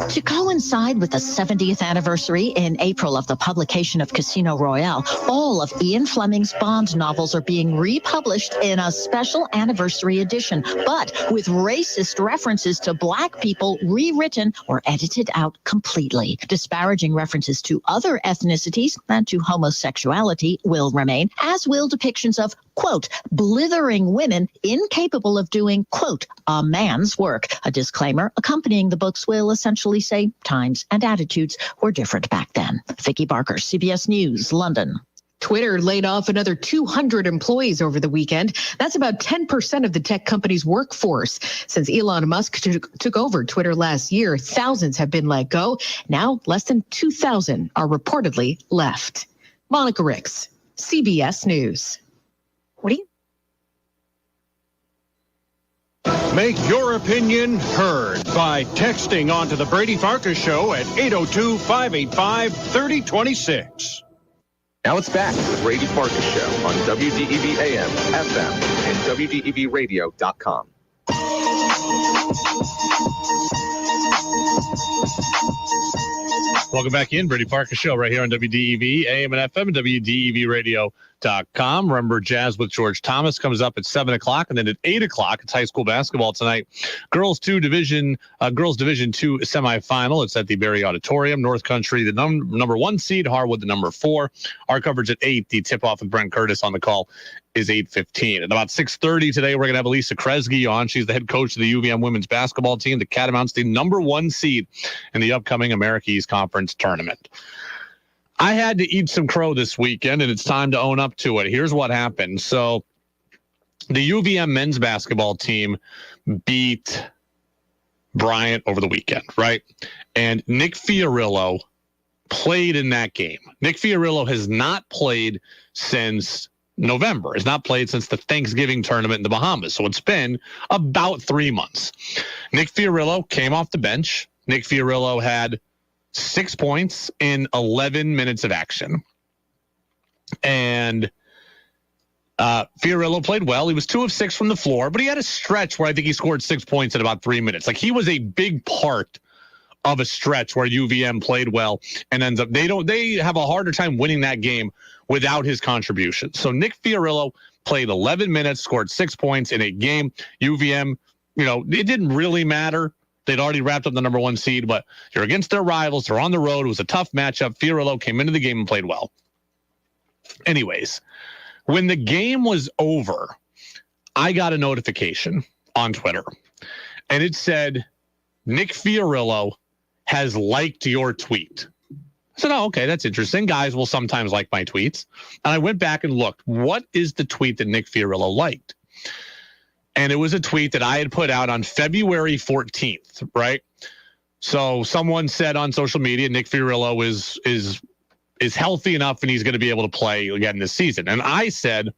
To coincide with the 70th anniversary in April of the publication of Casino Royale, all of Ian Fleming's Bond novels are being republished in a special anniversary edition, but with racist references to black people rewritten or edited out completely. Disparaging references to other ethnicities and to homosexuality will remain, as will depictions of, quote, blithering women incapable of doing, quote, a man's work. A disclaimer accompanying the books will essentially say times and attitudes were different back then. Vicky Barker, CBS News, London. Twitter laid off another 200 employees over the weekend. That's about 10% of the tech company's workforce. Since Elon Musk took over Twitter last year, thousands have been let go. Now, less than 2,000 are reportedly left. Monica Ricks, CBS News. What do you? Make your opinion heard by texting onto the Brady Farkas Show at 802-585-3026. Now it's back to the Brady Farkas Show on WDEV AM, FM, and WDEVradio.com. Welcome back in. Brady Farkas Show right here on WDEV, AM and FM, and WDEVradio.com. Remember, Jazz with George Thomas comes up at 7 o'clock, and then at 8 o'clock, it's high school basketball tonight. Girls Division 2 semifinal. It's at the Berry Auditorium. North Country, the number 1 seed. Harwood, the number 4. Our coverage at 8. The tip-off with Brent Curtis on the call is 8:15. At about 6:30 today, we're going to have Alisa Kresge on. She's the head coach of the UVM women's basketball team. The Catamounts, the number 1 seed in the upcoming America East Conference tournament. I had to eat some crow this weekend, and it's time to own up to it. Here's what happened. So the UVM men's basketball team beat Bryant over the weekend, right? And Nick Fiorillo played in that game. Nick Fiorillo has not played since November. Has not played since the Thanksgiving tournament in the Bahamas. So it's been about 3 months. Nick Fiorillo came off the bench. Nick Fiorillo had 6 points in 11 minutes of action. And Fiorillo played well. He was 2 of 6 from the floor, but he had a stretch where I think he scored 6 points in about 3 minutes. Like, he was a big part of a stretch where UVM played well and ends up, they have a harder time winning that game without his contribution. So Nick Fiorillo played 11 minutes, scored 6 points in a game. UVM, it didn't really matter. They'd already wrapped up the number 1 seed, but you're against their rivals. They're on the road. It was a tough matchup. Fiorillo came into the game and played well. Anyways, when the game was over, I got a notification on Twitter, and it said, Nick Fiorillo has liked your tweet. I said, oh, okay, that's interesting. Guys will sometimes like my tweets. And I went back and looked, what is the tweet that Nick Fiorillo liked? And it was a tweet that I had put out on February 14th, right? So someone said on social media, Nick Fiorillo is healthy enough and he's going to be able to play again this season. And I said,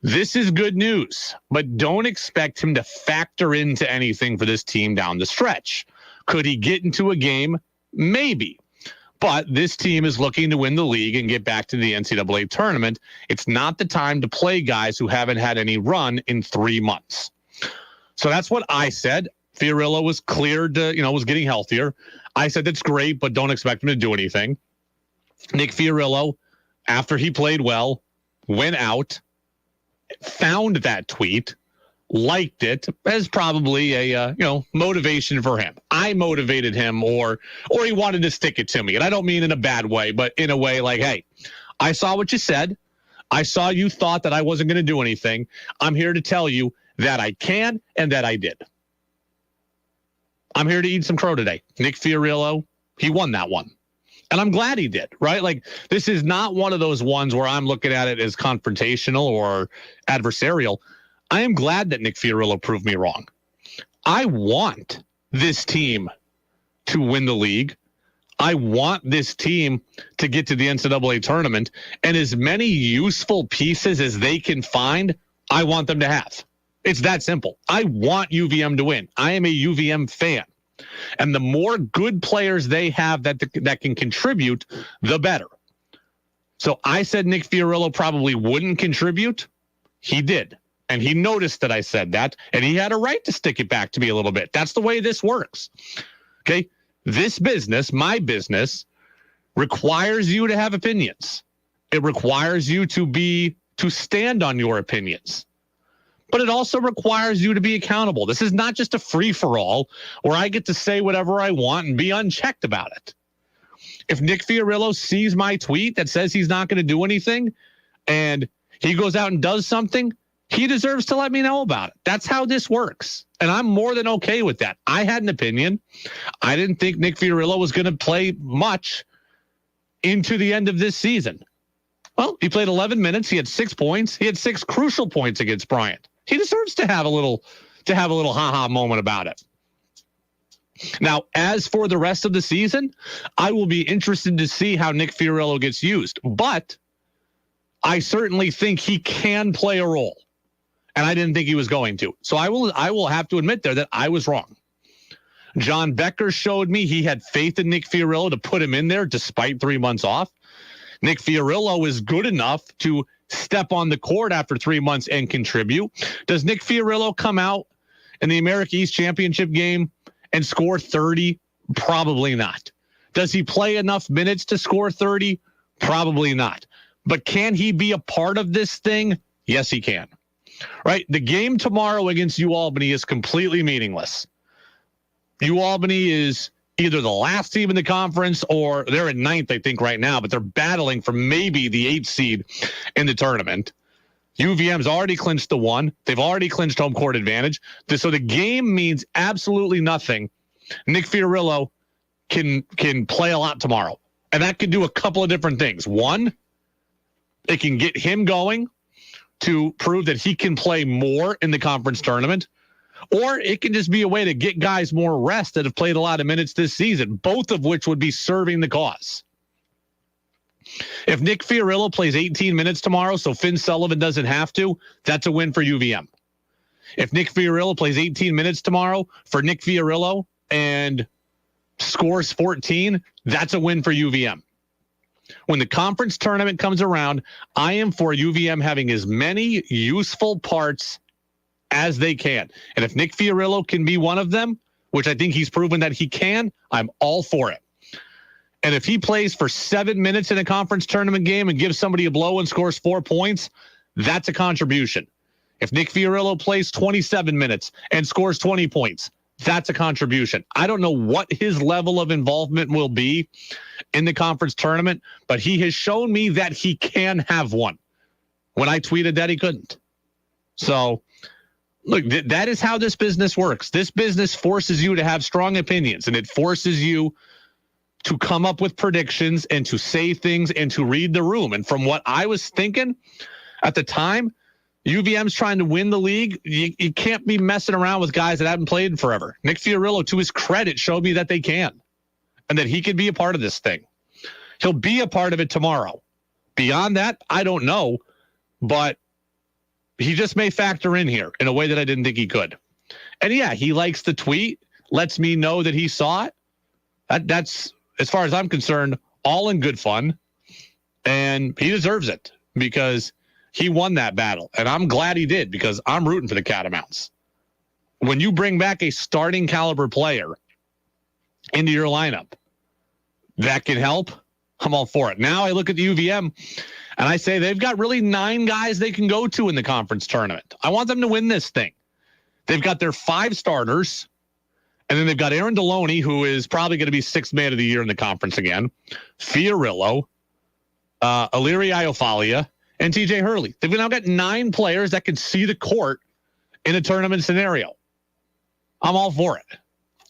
this is good news, but don't expect him to factor into anything for this team down the stretch. Could he get into a game? Maybe. But this team is looking to win the league and get back to the NCAA tournament. It's not the time to play guys who haven't had any run in 3 months. So that's what I said. Fiorillo was cleared, was getting healthier. I said, that's great, but don't expect him to do anything. Nick Fiorillo, after he played well, went out, found that tweet, liked it as probably a motivation for him. I motivated him, or he wanted to stick it to me. And I don't mean in a bad way, but in a way like, hey, I saw what you said. I saw you thought that I wasn't going to do anything. I'm here to tell you that I can and that I did. I'm here to eat some crow today. Nick Fiorillo, he won that one. And I'm glad he did, right? Like, this is not one of those ones where I'm looking at it as confrontational or adversarial. I am glad that Nick Fiorillo proved me wrong. I want this team to win the league. I want this team to get to the NCAA tournament, and as many useful pieces as they can find, I want them to have. It's that simple. I want UVM to win. I am a UVM fan. And the more good players they have that can contribute, the better. So I said Nick Fiorillo probably wouldn't contribute. He did. And he noticed that I said that, and he had a right to stick it back to me a little bit. That's the way this works. Okay? This business, my business, requires you to have opinions. It requires you to stand on your opinions. But it also requires you to be accountable. This is not just a free-for-all where I get to say whatever I want and be unchecked about it. If Nick Fiorillo sees my tweet that says he's not going to do anything and he goes out and does something, he deserves to let me know about it. That's how this works. And I'm more than okay with that. I had an opinion. I didn't think Nick Fiorillo was going to play much into the end of this season. Well, he played 11 minutes. He had 6 points. He had 6 crucial points against Bryant. He deserves to have a little ha-ha moment about it. Now, as for the rest of the season, I will be interested to see how Nick Fiorillo gets used, but I certainly think he can play a role, and I didn't think he was going to. So I will have to admit there that I was wrong. John Becker showed me he had faith in Nick Fiorillo to put him in there despite 3 months off. Nick Fiorillo is good enough to step on the court after 3 months and contribute. Does Nick Fiorillo come out in the America East Championship game and score 30? Probably not. Does he play enough minutes to score 30? Probably not. But can he be a part of this thing? Yes, he can. Right? The game tomorrow against UAlbany is completely meaningless. UAlbany is either the last team in the conference or they're at 9th, I think, right now, but they're battling for maybe the 8th seed in the tournament. UVM's already clinched the 1. They've already clinched home court advantage. So the game means absolutely nothing. Nick Fiorillo can play a lot tomorrow. And that can do a couple of different things. One, it can get him going to prove that he can play more in the conference tournament. Or it can just be a way to get guys more rest that have played a lot of minutes this season, both of which would be serving the cause. If Nick Fiorillo plays 18 minutes tomorrow so Finn Sullivan doesn't have to, that's a win for UVM. If Nick Fiorillo plays 18 minutes tomorrow for Nick Fiorillo and scores 14, that's a win for UVM. When the conference tournament comes around, I am for UVM having as many useful parts as they can. And if Nick Fiorillo can be one of them, which I think he's proven that he can, I'm all for it. And if he plays for 7 minutes in a conference tournament game and gives somebody a blow and scores 4 points, that's a contribution. If Nick Fiorillo plays 27 minutes and scores 20 points, that's a contribution. I don't know what his level of involvement will be in the conference tournament, but he has shown me that he can have one when I tweeted that he couldn't. So, look, that is how this business works. This business forces you to have strong opinions, and it forces you to come up with predictions and to say things and to read the room. And from what I was thinking at the time, UVM's trying to win the league. You can't be messing around with guys that haven't played in forever. Nick Fiorillo, to his credit, showed me that they can and that he can be a part of this thing. He'll be a part of it tomorrow. Beyond that, I don't know, but he just may factor in here in a way that I didn't think he could. And yeah, he likes the tweet, lets me know that he saw it. That's, as far as I'm concerned, all in good fun. And he deserves it because he won that battle. And I'm glad he did because I'm rooting for the Catamounts. When you bring back a starting caliber player into your lineup that can help, I'm all for it. Now I look at the UVM and I say they've got really 9 guys they can go to in the conference tournament. I want them to win this thing. They've got their 5 starters, and then they've got Aaron Deloney, who is probably going to be 6th man of the year in the conference again, Fiorillo, Iliri Iofalia, and TJ Hurley. They've now got 9 players that can see the court in a tournament scenario. I'm all for it.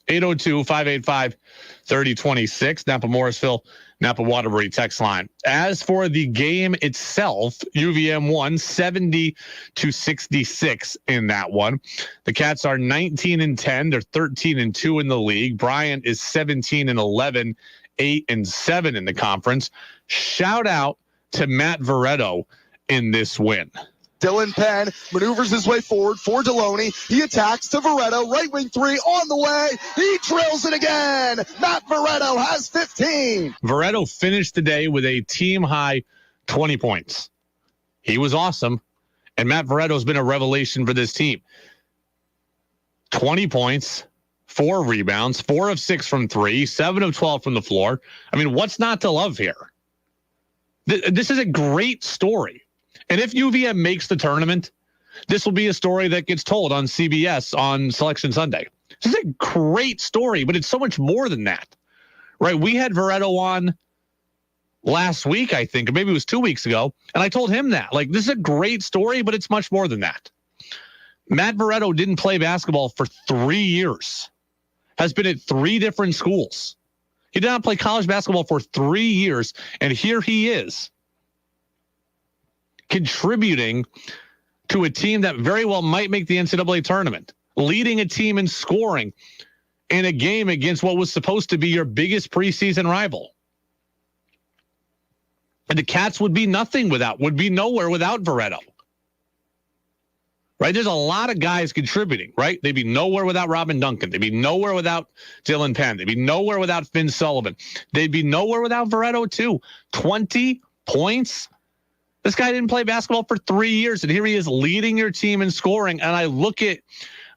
802-585-3026, Napa Morrisville, Napa Waterbury text line. As for the game itself, UVM won 70-66 in that one. The Cats are 19-10. They're 13-2 in the league. Bryant is 17-11, 8-7 in the conference. Shout out to Matt Veretto in this win. Dylan Penn maneuvers his way forward for Deloney. He attacks to Veretto. Right wing 3 on the way. He drills it again. Matt Veretto has 15. Veretto finished the day with a team-high 20 points. He was awesome. And Matt Veretto has been a revelation for this team. 20 points, 4 rebounds, 4 of 6 from 3, 7 of 12 from the floor. I mean, what's not to love here? This is a great story. And if UVM makes the tournament, this will be a story that gets told on CBS on Selection Sunday. This is a great story, but it's so much more than that, right? We had Veretto on last week, I think, or maybe it was 2 weeks ago, and I told him that. Like, this is a great story, but it's much more than that. Matt Veretto didn't play basketball for 3 years, has been at 3 different schools. He did not play college basketball for 3 years, and here he is contributing to a team that very well might make the NCAA tournament, leading a team in scoring in a game against what was supposed to be your biggest preseason rival. And the Cats would be nowhere without Veretto. Right? There's a lot of guys contributing, right? They'd be nowhere without Robin Duncan. They'd be nowhere without Dylan Penn. They'd be nowhere without Finn Sullivan. They'd be nowhere without Veretto, too. 20 points. This guy didn't play basketball for 3 years, and here he is leading your team in scoring. And I look at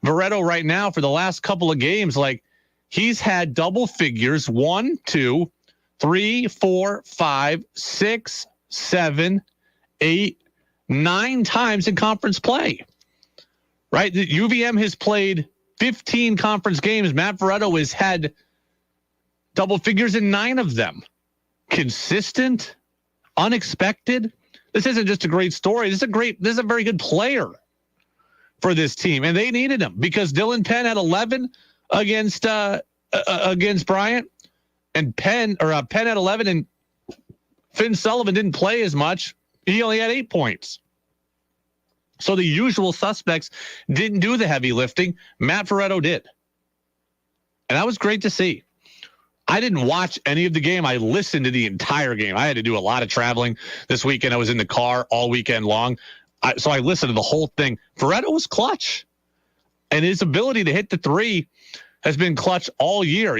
Veretto right now for the last couple of games, like he's had double figures 1, 2, 3, 4, 5, 6, 7, 8, 9 times in conference play. Right? The UVM has played 15 conference games. Matt Veretto has had double figures in 9 of them. Consistent, unexpected. This isn't just a great story. This is a very good player for this team, and they needed him because Dylan Penn had 11 against Bryant, and Penn had 11, and Finn Sullivan didn't play as much. He only had 8 points. So the usual suspects didn't do the heavy lifting. Matt Veretto did, and that was great to see. I didn't watch any of the game. I listened to the entire game. I had to do a lot of traveling this weekend. I was in the car all weekend long. So I listened to the whole thing. Veretto was clutch. And his ability to hit the three has been clutch all year.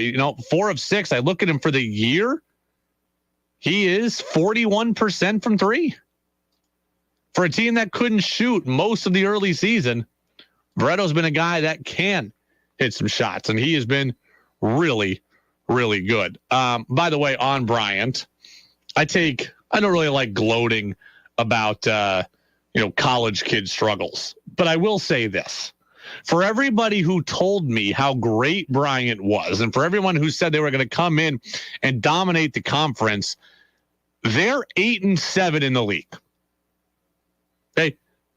4 of 6. I look at him for the year. He is 41% from three. For a team that couldn't shoot most of the early season, Veretto's been a guy that can hit some shots. And he has been really, really good. By the way, on Bryant, I don't really like gloating about, college kid struggles, but I will say this. For everybody who told me how great Bryant was, and for everyone who said they were going to come in and dominate the conference, they're 8-7 in the league.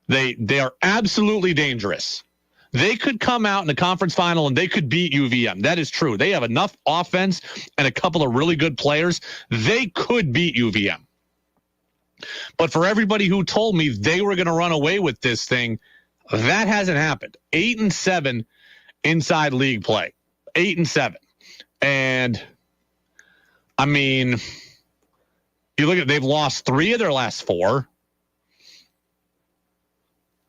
They are absolutely dangerous. They could come out in the conference final and they could beat UVM. That is true. They have enough offense and a couple of really good players. They could beat UVM. But for everybody who told me they were going to run away with this thing, that hasn't happened. 8-7 inside league play. 8-7. And I mean, you look at, they've lost 3 of their last 4.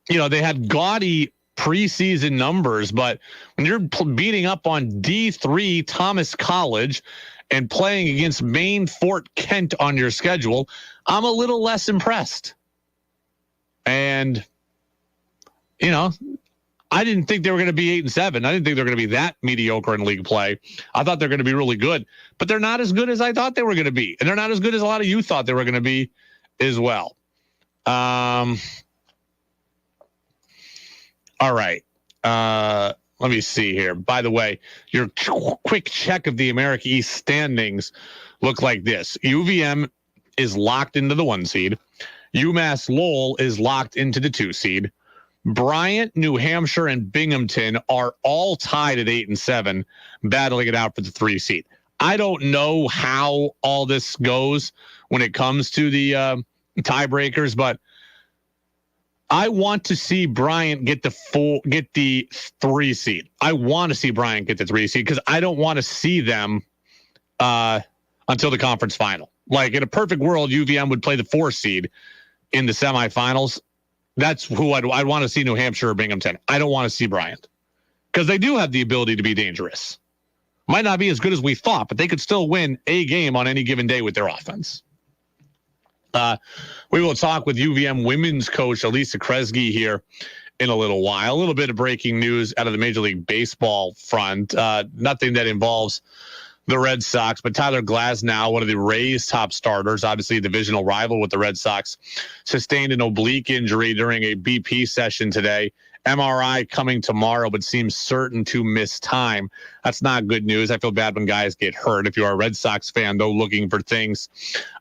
They had gaudy preseason numbers, but when you're beating up on D3 Thomas College and playing against Maine Fort Kent on your schedule, I'm a little less impressed. And, I didn't think they were going to be 8-7. I didn't think they were going to be that mediocre in league play. I thought they're going to be really good, but they're not as good as I thought they were going to be. And they're not as good as a lot of you thought they were going to be as well. All right. Let me see here. By the way, your quick check of the America East standings look like this. UVM is locked into the 1 seed. UMass Lowell is locked into the 2 seed. Bryant, New Hampshire, and Binghamton are all tied at 8-7, battling it out for the 3 seed. I don't know how all this goes when it comes to the tiebreakers, but I want to see Bryant get the 3 seed. I want to see Bryant get the 3 seed because I don't want to see them until the conference final. Like in a perfect world, UVM would play the 4 seed in the semifinals. That's who I'd want to see, New Hampshire or Binghamton. I don't want to see Bryant because they do have the ability to be dangerous. Might not be as good as we thought, but they could still win a game on any given day with their offense. We will talk with UVM women's coach Alisa Kresge here in a little while. A little bit of breaking news out of the Major League Baseball front. Nothing that involves the Red Sox, but Tyler Glasnow, one of the Rays' top starters, obviously a divisional rival with the Red Sox, sustained an oblique injury during a BP session today. MRI coming tomorrow, but seems certain to miss time. That's not good news. I feel bad when guys get hurt. If you're a Red Sox fan, though, looking for things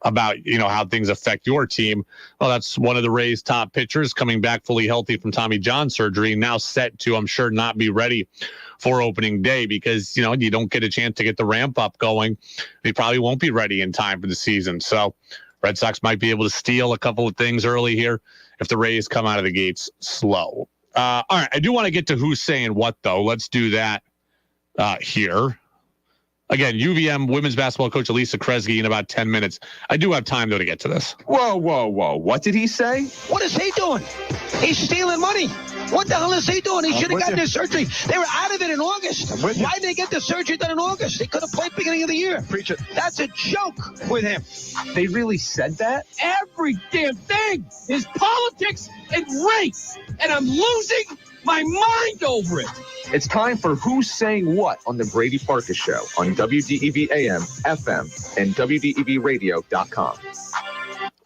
about, how things affect your team, well, that's one of the Rays' top pitchers coming back fully healthy from Tommy John surgery, now set to, I'm sure, not be ready for opening day because, you don't get a chance to get the ramp up going. He probably won't be ready in time for the season. So Red Sox might be able to steal a couple of things early here if the Rays come out of the gates slow. All right, I do want to get to who's saying what, though. Let's do that here. Again, UVM women's basketball coach Alisa Kresge in about 10 minutes. I do have time, though, to get to this. Whoa. What did he say? What is he doing? He's stealing money. What the hell is he doing? He should have gotten his surgery. They were out of it in August. Why didn't they get the surgery done in August? They could have played beginning of the year. Preach it. That's a joke with him. They really said that? Every damn thing is politics and race, and I'm losing my mind over it. It's time for Who's Saying What on the Brady Farkas Show on WDEV AM, FM, and WDEVradio.com.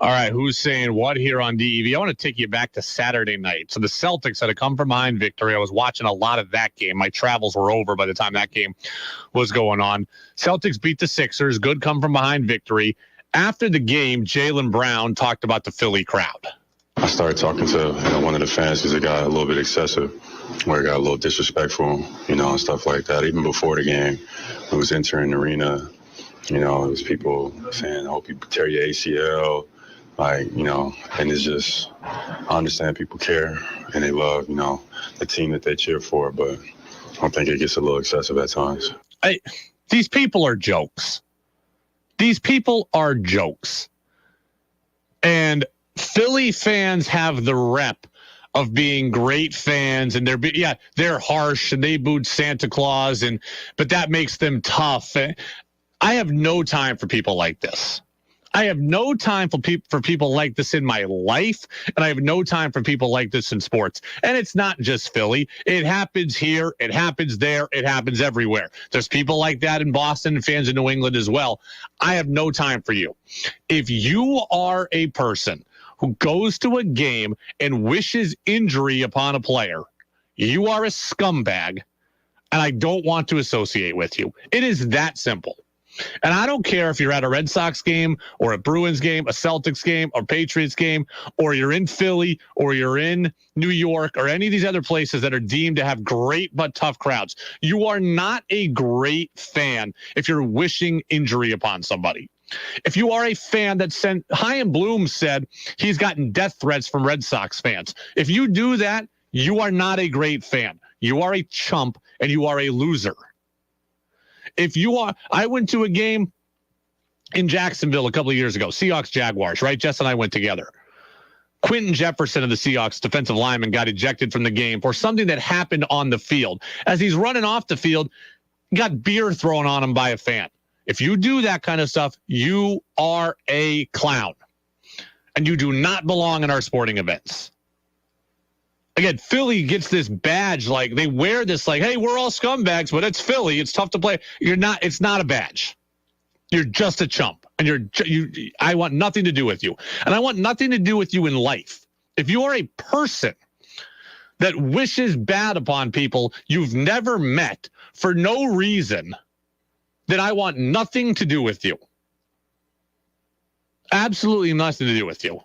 All right, who's saying what here on DEV? I want to take you back to Saturday night. So the Celtics had a come-from-behind victory. I was watching a lot of that game. My travels were over by the time that game was going on. Celtics beat the Sixers. Good come-from-behind victory. After the game, Jaylen Brown talked about the Philly crowd. I started talking to one of the fans because it got a little bit excessive, where it got a little disrespectful, and stuff like that. Even before the game, it was entering the arena. It was people saying, I hope you tear your ACL. And it's just, I understand people care and they love, the team that they cheer for, but I think it gets a little excessive at times. These people are jokes. These people are jokes. And Philly fans have the rep of being great fans, and they're harsh and they booed Santa Claus, but that makes them tough. I have no time for people like this. I have no time for people like this in my life, and I have no time for people like this in sports. And it's not just Philly. It happens here. It happens there. It happens everywhere. There's people like that in Boston and fans in New England as well. I have no time for you. If you are a person who goes to a game and wishes injury upon a player, you are a scumbag, and I don't want to associate with you. It is that simple. And I don't care if you're at a Red Sox game or a Bruins game, a Celtics game, or Patriots game, or you're in Philly, or you're in New York, or any of these other places that are deemed to have great but tough crowds. You are not a great fan if you're wishing injury upon somebody. If you are a fan that sent, Chaim Bloom said he's gotten death threats from Red Sox fans. If you do that, you are not a great fan. You are a chump and you are a loser. I went to a game in Jacksonville a couple of years ago, Seahawks Jaguars, right? Jess and I went together. Quentin Jefferson of the Seahawks, defensive lineman, got ejected from the game for something that happened on the field. As he's running off the field, got beer thrown on him by a fan. If you do that kind of stuff, you are a clown. And you do not belong in our sporting events. Again, Philly gets this badge, like they wear this like, hey, we're all scumbags, but it's Philly. It's tough to play. You're not, it's not a badge. You're just a chump. And I want nothing to do with you. And I want nothing to do with you in life. If you are a person that wishes bad upon people you've never met for no reason, then I want nothing to do with you. Absolutely nothing to do with you.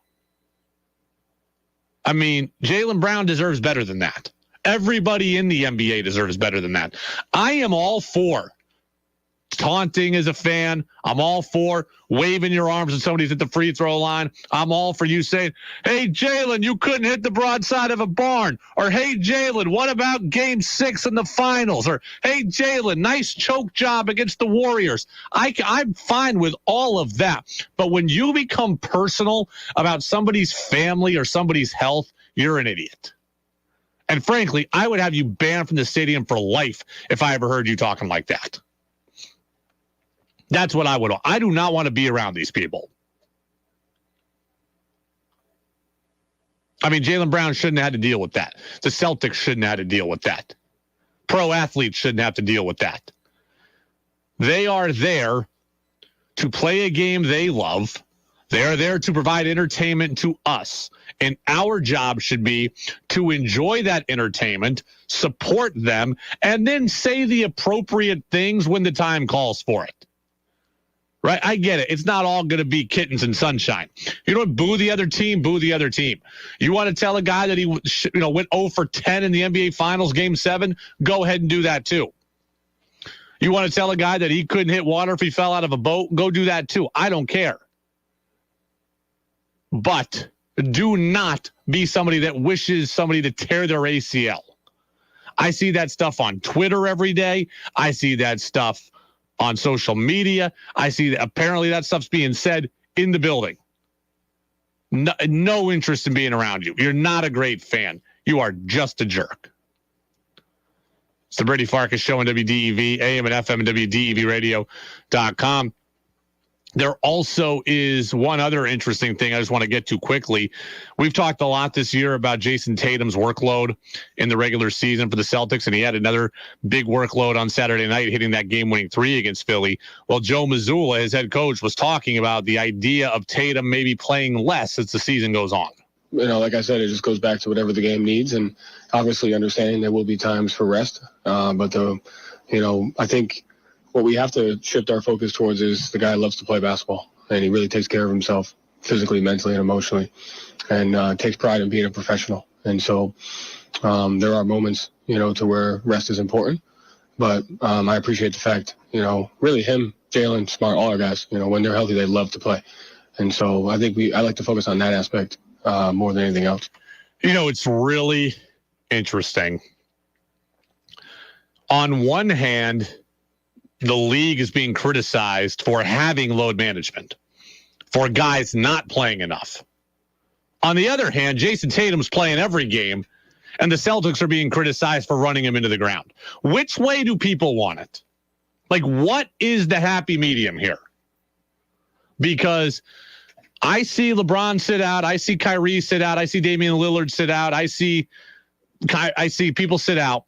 I mean, Jaylen Brown deserves better than that. Everybody in the NBA deserves better than that. I am all for taunting as a fan. I'm all for waving your arms when somebody's at the free throw line. I'm all for you saying, hey, Jaylen, you couldn't hit the broadside of a barn. Or, hey, Jaylen, what about game 6 in the finals? Or, hey, Jaylen, nice choke job against the Warriors. I'm fine with all of that. But when you become personal about somebody's family or somebody's health, you're an idiot. And frankly, I would have you banned from the stadium for life if I ever heard you talking like that. That's what I would. I do not want to be around these people. I mean, Jaylen Brown shouldn't have had to deal with that. The Celtics shouldn't have had to deal with that. Pro athletes shouldn't have to deal with that. They are there to play a game they love. They are there to provide entertainment to us. And our job should be to enjoy that entertainment, support them, and then say the appropriate things when the time calls for it. Right? I get it. It's not all going to be kittens and sunshine. You know what? Boo the other team. Boo the other team. You want to tell a guy that he went 0 for 10 in the NBA Finals, Game 7? Go ahead and do that too. You want to tell a guy that he couldn't hit water if he fell out of a boat? Go do that too. I don't care. But do not be somebody that wishes somebody to tear their ACL. I see that stuff on Twitter every day. I see that stuff on social media. I see that apparently that stuff's being said in the building. No interest in being around you. You're not a great fan. You are just a jerk. It's the Brady Farkas Show on WDEV, AM and FM and WDEVradio.com. There also is one other interesting thing I just want to get to quickly. We've talked a lot this year about Jason Tatum's workload in the regular season for the Celtics, and he had another big workload on Saturday night, hitting that game-winning 3 against Philly. Well, Joe Mazzulla, his head coach, was talking about the idea of Tatum maybe playing less as the season goes on. Like I said, it just goes back to whatever the game needs, and obviously understanding there will be times for rest. But I think what we have to shift our focus towards is the guy loves to play basketball, and he really takes care of himself physically, mentally, and emotionally, and takes pride in being a professional. And so there are moments, to where rest is important. But I appreciate the fact, really him, Jalen, Smart, all our guys, when they're healthy, they love to play. And so I think I like to focus on that aspect more than anything else. It's really interesting. On one hand, the league is being criticized for having load management, for guys not playing enough. On the other hand, Jason Tatum's playing every game, and the Celtics are being criticized for running him into the ground. Which way do people want it? Like, what is the happy medium here? Because I see LeBron sit out. I see Kyrie sit out. I see Damian Lillard sit out. I see people sit out,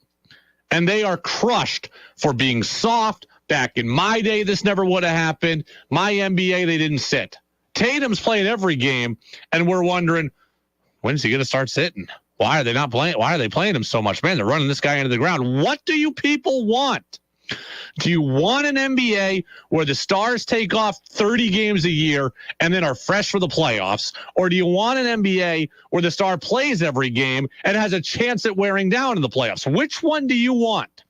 and they are crushed for being soft. Back in my day, this never would have happened. My NBA, they didn't sit. Tatum's playing every game, and we're wondering, when's he going to start sitting? Why are they not playing? Why are they playing him so much? Man, they're running this guy into the ground. What do you people want? Do you want an NBA where the stars take off 30 games a year and then are fresh for the playoffs? Or do you want an NBA where the star plays every game and has a chance at wearing down in the playoffs? Which one do you want?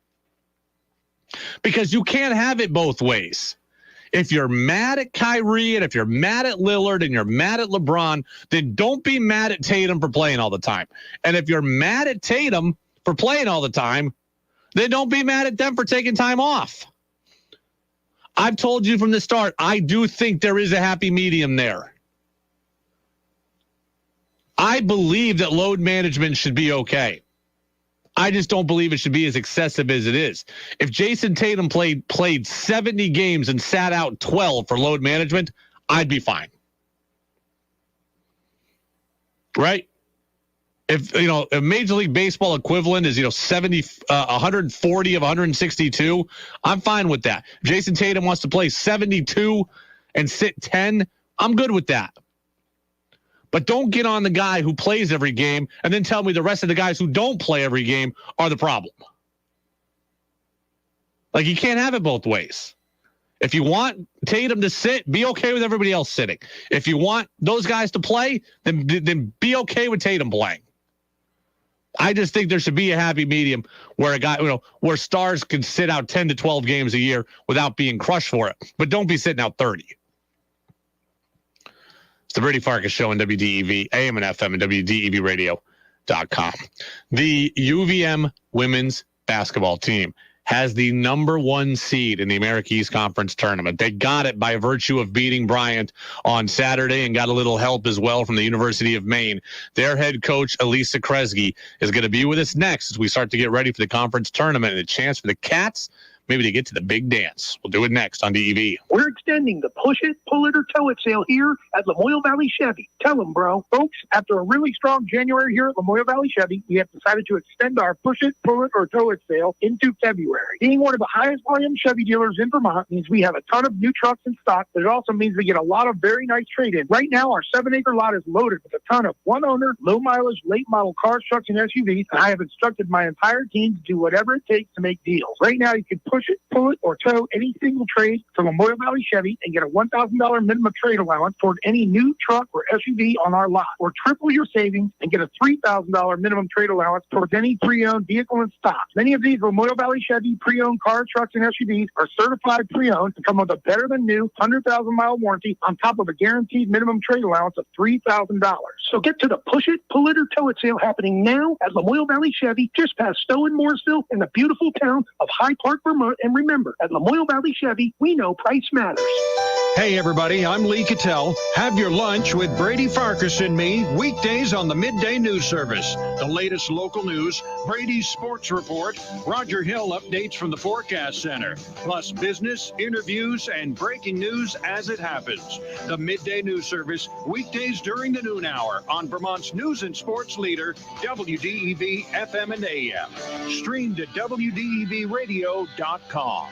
Because you can't have it both ways. If you're mad at Kyrie and if you're mad at Lillard and you're mad at LeBron, then don't be mad at Tatum for playing all the time. And if you're mad at Tatum for playing all the time, then don't be mad at them for taking time off. I've told you from the start, I do think there is a happy medium there. I believe that load management should be okay. I just don't believe it should be as excessive as it is. If Jason Tatum played 70 games and sat out 12 for load management, I'd be fine. Right? If a Major League Baseball equivalent is 140 of 162, I'm fine with that. If Jason Tatum wants to play 72 and sit 10, I'm good with that. But don't get on the guy who plays every game and then tell me the rest of the guys who don't play every game are the problem. Like, you can't have it both ways. If you want Tatum to sit, be okay with everybody else sitting. If you want those guys to play, then be okay with Tatum playing. I just think there should be a happy medium where a guy, where stars can sit out 10 to 12 games a year without being crushed for it. But don't be sitting out 30. It's the Brady Farkas Show on WDEV, AM and FM, and WDEVradio.com. The UVM women's basketball team has the #1 seed in the America East Conference tournament. They got it by virtue of beating Bryant on Saturday and got a little help as well from the University of Maine. Their head coach, Alisa Kresge, is going to be with us next as we start to get ready for the conference tournament and a chance for the Cats maybe to get to the big dance. We'll do it next on DEV. We're extending the push it, pull it, or tow it sale here at Lamoille Valley Chevy. Tell them, bro. Folks, after a really strong January here at Lamoille Valley Chevy, we have decided to extend our push it, pull it, or tow it sale into February. Being one of the highest volume Chevy dealers in Vermont means we have a ton of new trucks in stock, but it also means we get a lot of very nice trade-in. Right now, our 7-acre lot is loaded with a ton of one-owner, low-mileage, late-model cars, trucks, and SUVs, and I have instructed my entire team to do whatever it takes to make deals. Right now, you can push push it, pull it, or tow any single trade from Memorial Valley Chevy and get a $1,000 minimum trade allowance toward any new truck or SUV on our lot. Or triple your savings and get a $3,000 minimum trade allowance towards any pre-owned vehicle in stock. Many of these Memorial Valley Chevy pre-owned cars, trucks, and SUVs are certified pre-owned and come with a better than new 100,000-mile warranty on top of a guaranteed minimum trade allowance of $3,000. So get to the push it, pull it, or tow it sale happening now at Memorial Valley Chevy, just past Stowe and Morrisville in the beautiful town of High Park, Vermont. And remember, at Memorial Valley Chevy, we know price matters. Hey, everybody, I'm Lee Cattell. Have your lunch with Brady Farkas and me weekdays on the Midday News Service. The latest local news, Brady's Sports Report, Roger Hill updates from the Forecast Center, plus business, interviews, and breaking news as it happens. The Midday News Service, weekdays during the noon hour on Vermont's news and sports leader, WDEV FM and AM. Streamed at WDEVradio.com.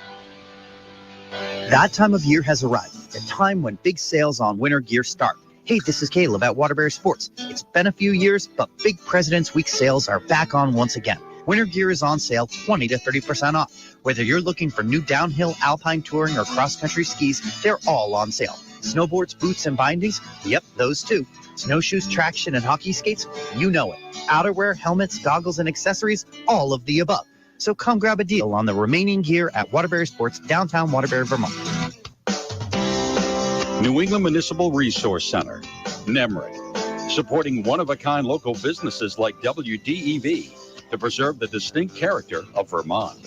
That time of year has arrived, the time when big sales on winter gear start. Hey, this is Caleb at Waterbury Sports. It's been a few years, but big President's Week sales are back on once again. Winter gear is on sale 20 to 30% off. Whether you're looking for new downhill, alpine touring, or cross-country skis, they're all on sale. Snowboards, boots, and bindings? Yep, those too. Snowshoes, traction, and hockey skates? You know it. Outerwear, helmets, goggles, and accessories? All of the above. So come grab a deal on the remaining gear at Waterbury Sports, downtown Waterbury, Vermont. New England Municipal Resource Center, NEMRIC, supporting one-of-a-kind local businesses like WDEV to preserve the distinct character of Vermont.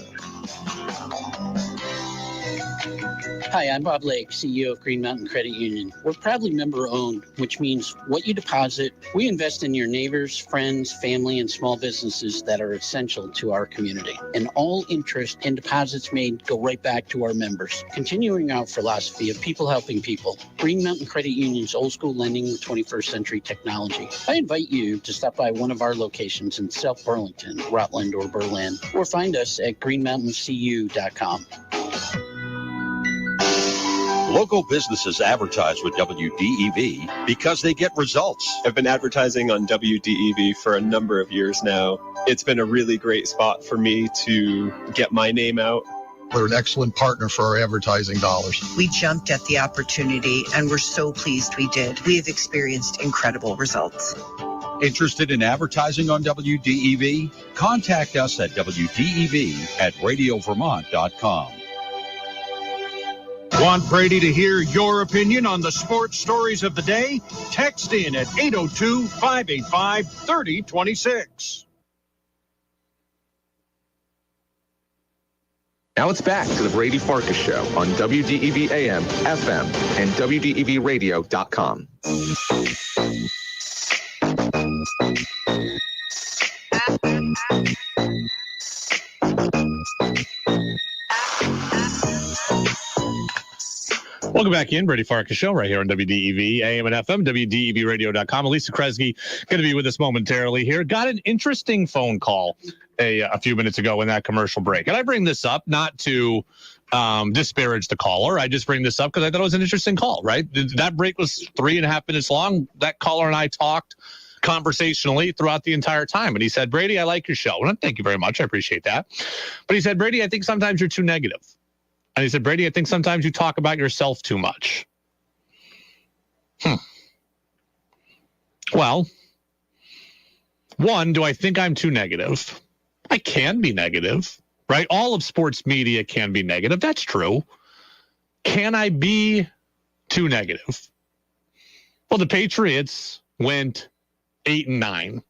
Hi, I'm Bob Lake, CEO of Green Mountain Credit Union. We're proudly member-owned, which means what you deposit, we invest in your neighbors, friends, family, and small businesses that are essential to our community. And all interest and deposits made go right back to our members. Continuing our philosophy of people helping people, Green Mountain Credit Union's old school lending with 21st century technology. I invite you to stop by one of our locations in South Burlington, Rutland, or Berlin, or find us at greenmountaincu.com. Local businesses advertise with WDEV because they get results. I've been advertising on WDEV for a number of years now. It's been a really great spot for me to get my name out. We're an excellent partner for our advertising dollars. We jumped at the opportunity and we're so pleased we did. We have experienced incredible results. Interested in advertising on WDEV? Contact us at WDEV@radiovermont.com. Want Brady to hear your opinion on the sports stories of the day? Text in at 802-585-3026. Now it's back to the Brady Farkas Show on WDEV AM, FM, and WDEVradio.com. Welcome back in, Brady Farkas Show, right here on WDEV, AM and FM, WDEVradio.com. Alisa Kresge going to be with us momentarily here. Got an interesting phone call a few minutes ago in that commercial break. And I bring this up not to disparage the caller. I just bring this up because I thought it was an interesting call, right? That break was 3.5 minutes long. That caller and I talked conversationally throughout the entire time. And he said, Brady, I like your show. And thank you very much. I appreciate that. But he said, Brady, I think sometimes you're too negative. And he said, Brady, I think sometimes you talk about yourself too much. Well, one, do I think I'm too negative? I can be negative, right? All of sports media can be negative. That's true. Can I be too negative? Well, the Patriots went 8-9.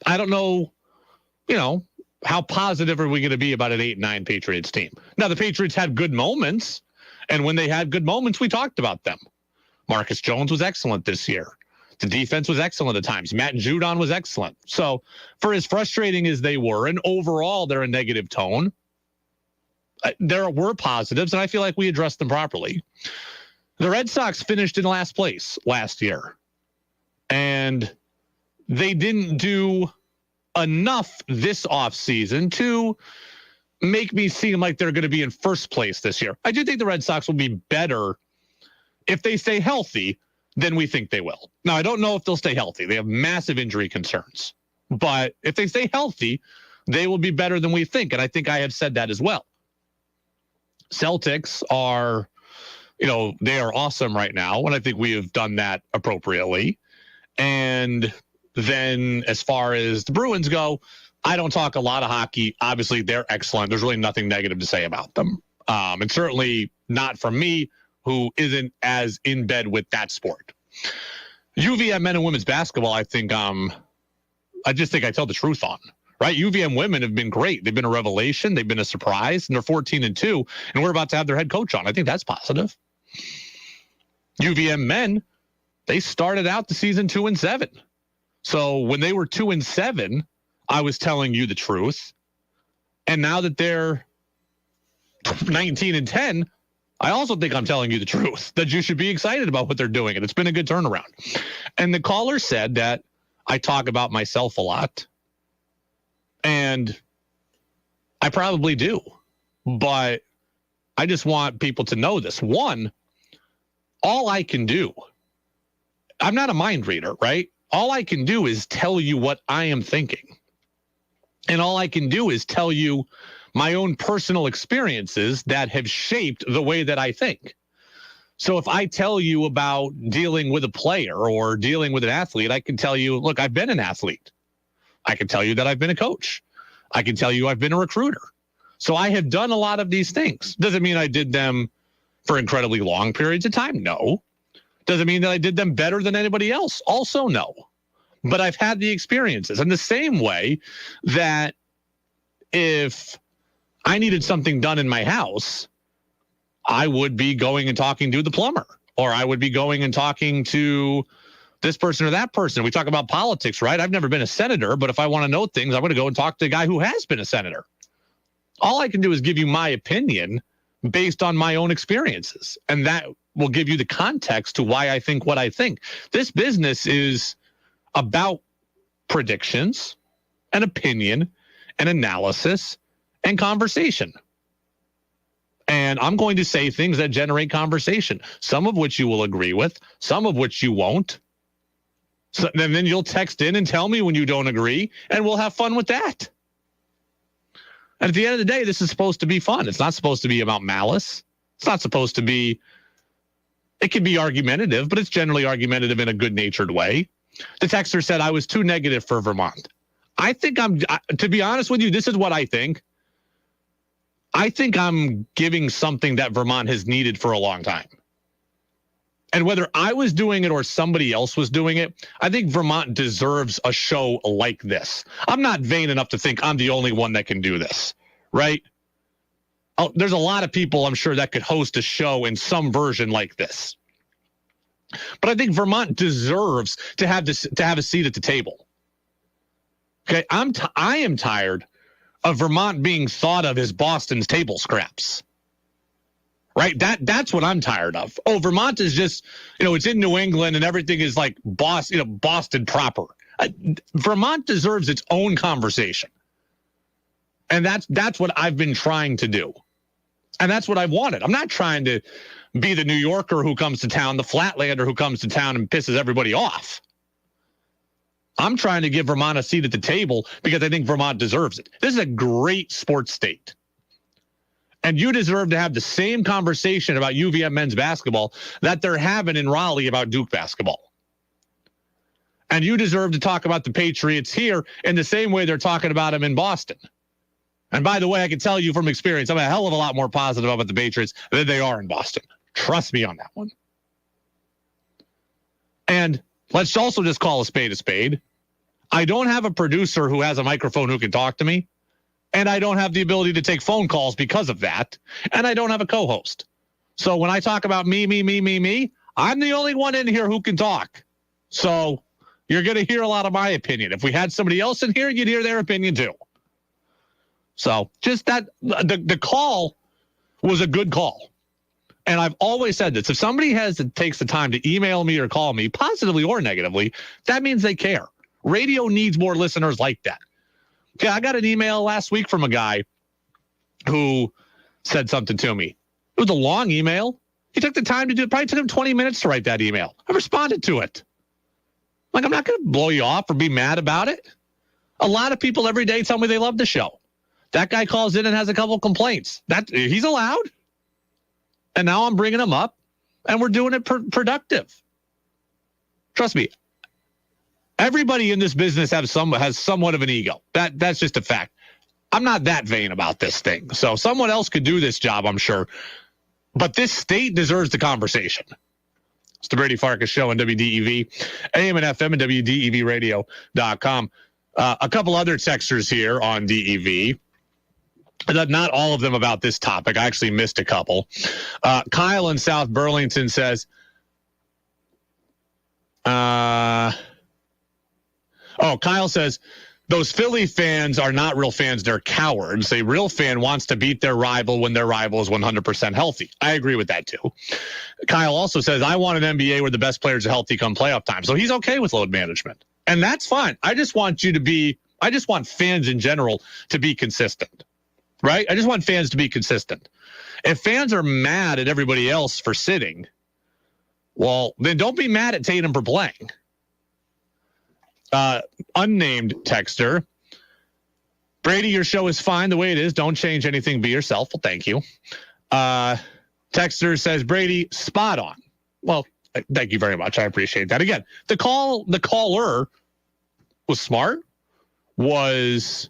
I don't know, how positive are we going to be about an 8-9 Patriots team? Now, the Patriots had good moments, and when they had good moments, we talked about them. Marcus Jones was excellent this year. The defense was excellent at times. Matt Judon was excellent. So for as frustrating as they were, and overall they're a negative tone, there were positives, and I feel like we addressed them properly. The Red Sox finished in last place last year, and they didn't do enough this offseason to make me seem like they're going to be in first place this year. I do think the Red Sox will be better if they stay healthy than we think they will. Now, I don't know if they'll stay healthy. They have massive injury concerns. But if they stay healthy, they will be better than we think. And I think I have said that as well. Celtics are, they are awesome right now, and I think we have done that appropriately. And then as far as the Bruins go, I don't talk a lot of hockey. Obviously, they're excellent. There's really nothing negative to say about them. And certainly not from me, who isn't as in bed with that sport. UVM men and women's basketball, I just think I tell the truth on. Right? UVM women have been great. They've been a revelation. They've been a surprise, and they're 14-2, and we're about to have their head coach on. I think that's positive. UVM men, they started out the season 2-7. So when they were 2-7, I was telling you the truth. And now that they're 19-10, I also think I'm telling you the truth, that you should be excited about what they're doing. And it's been a good turnaround. And the caller said that I talk about myself a lot. And I probably do. But I just want people to know this. One, all I can do, I'm not a mind reader, right? All I can do is tell you what I am thinking. And all I can do is tell you my own personal experiences that have shaped the way that I think. So if I tell you about dealing with a player or dealing with an athlete, I can tell you, look, I've been an athlete. I can tell you that I've been a coach. I can tell you I've been a recruiter. So I have done a lot of these things. Doesn't mean I did them for incredibly long periods of time. No. Doesn't mean that I did them better than anybody else. Also, no. But I've had the experiences. In the same way that if I needed something done in my house, I would be going and talking to the plumber, or I would be going and talking to this person or that person. We talk about politics, right? I've never been a senator, but if I want to know things, I'm going to go and talk to the guy who has been a senator. All I can do is give you my opinion based on my own experiences, and that will give you the context to why I think what I think. This business is about predictions and opinion and analysis and conversation. And I'm going to say things that generate conversation, some of which you will agree with, some of which you won't. So, and then you'll text in and tell me when you don't agree, and we'll have fun with that. And at the end of the day, this is supposed to be fun. It's not supposed to be about malice. It's not supposed to be, it can be argumentative, but it's generally argumentative in a good-natured way. The texter said I was too negative for Vermont. I think to be honest with you, this is what I think. I think I'm giving something that Vermont has needed for a long time. And whether I was doing it or somebody else was doing it, I think Vermont deserves a show like this. I'm not vain enough to think I'm the only one that can do this, right? Oh, there's a lot of people, I'm sure, that could host a show in some version like this. But I think Vermont deserves to have a seat at the table. Okay, I am tired of Vermont being thought of as Boston's table scraps. Right? That's what I'm tired of. Oh, Vermont is just, it's in New England and everything is like Boston proper. Vermont deserves its own conversation. And that's what I've been trying to do. And that's what I've wanted. I'm not trying to be the New Yorker who comes to town, the Flatlander who comes to town and pisses everybody off. I'm trying to give Vermont a seat at the table because I think Vermont deserves it. This is a great sports state. And you deserve to have the same conversation about UVM men's basketball that they're having in Raleigh about Duke basketball. And you deserve to talk about the Patriots here in the same way they're talking about them in Boston. And by the way, I can tell you from experience, I'm a hell of a lot more positive about the Patriots than they are in Boston. Trust me on that one. And let's also just call a spade a spade. I don't have a producer who has a microphone who can talk to me. And I don't have the ability to take phone calls because of that. And I don't have a co-host. So when I talk about me, I'm the only one in here who can talk. So you're going to hear a lot of my opinion. If we had somebody else in here, you'd hear their opinion too. So just that, the call was a good call. And I've always said this. If somebody takes the time to email me or call me, positively or negatively, that means they care. Radio needs more listeners like that. Okay, I got an email last week from a guy who said something to me. It was a long email. He took the time to do it. Probably took him 20 minutes to write that email. I responded to it. I'm not going to blow you off or be mad about it. A lot of people every day tell me they love the show. That guy calls in and has a couple complaints. He's allowed. And now I'm bringing them up, and we're doing it productive. Trust me. Everybody in this business has somewhat of an ego. That's just a fact. I'm not that vain about this thing. So someone else could do this job, I'm sure. But this state deserves the conversation. It's the Brady Farkas Show on WDEV, AM and FM, and WDEVradio.com. A couple other texters here on DEV. Not all of them about this topic. I actually missed a couple. Kyle in South Burlington says, Kyle says, those Philly fans are not real fans. They're cowards. A real fan wants to beat their rival when their rival is 100% healthy. I agree with that, too. Kyle also says, I want an NBA where the best players are healthy come playoff time. So he's okay with load management. And that's fine. I just want fans in general to be consistent, right? I just want fans to be consistent. If fans are mad at everybody else for sitting, well, then don't be mad at Tatum for playing. Unnamed texter. Brady, your show is fine the way it is. Don't change anything. Be yourself. Well, thank you. Texter says, Brady, spot on. Well, thank you very much. I appreciate that. Again, the caller was smart, was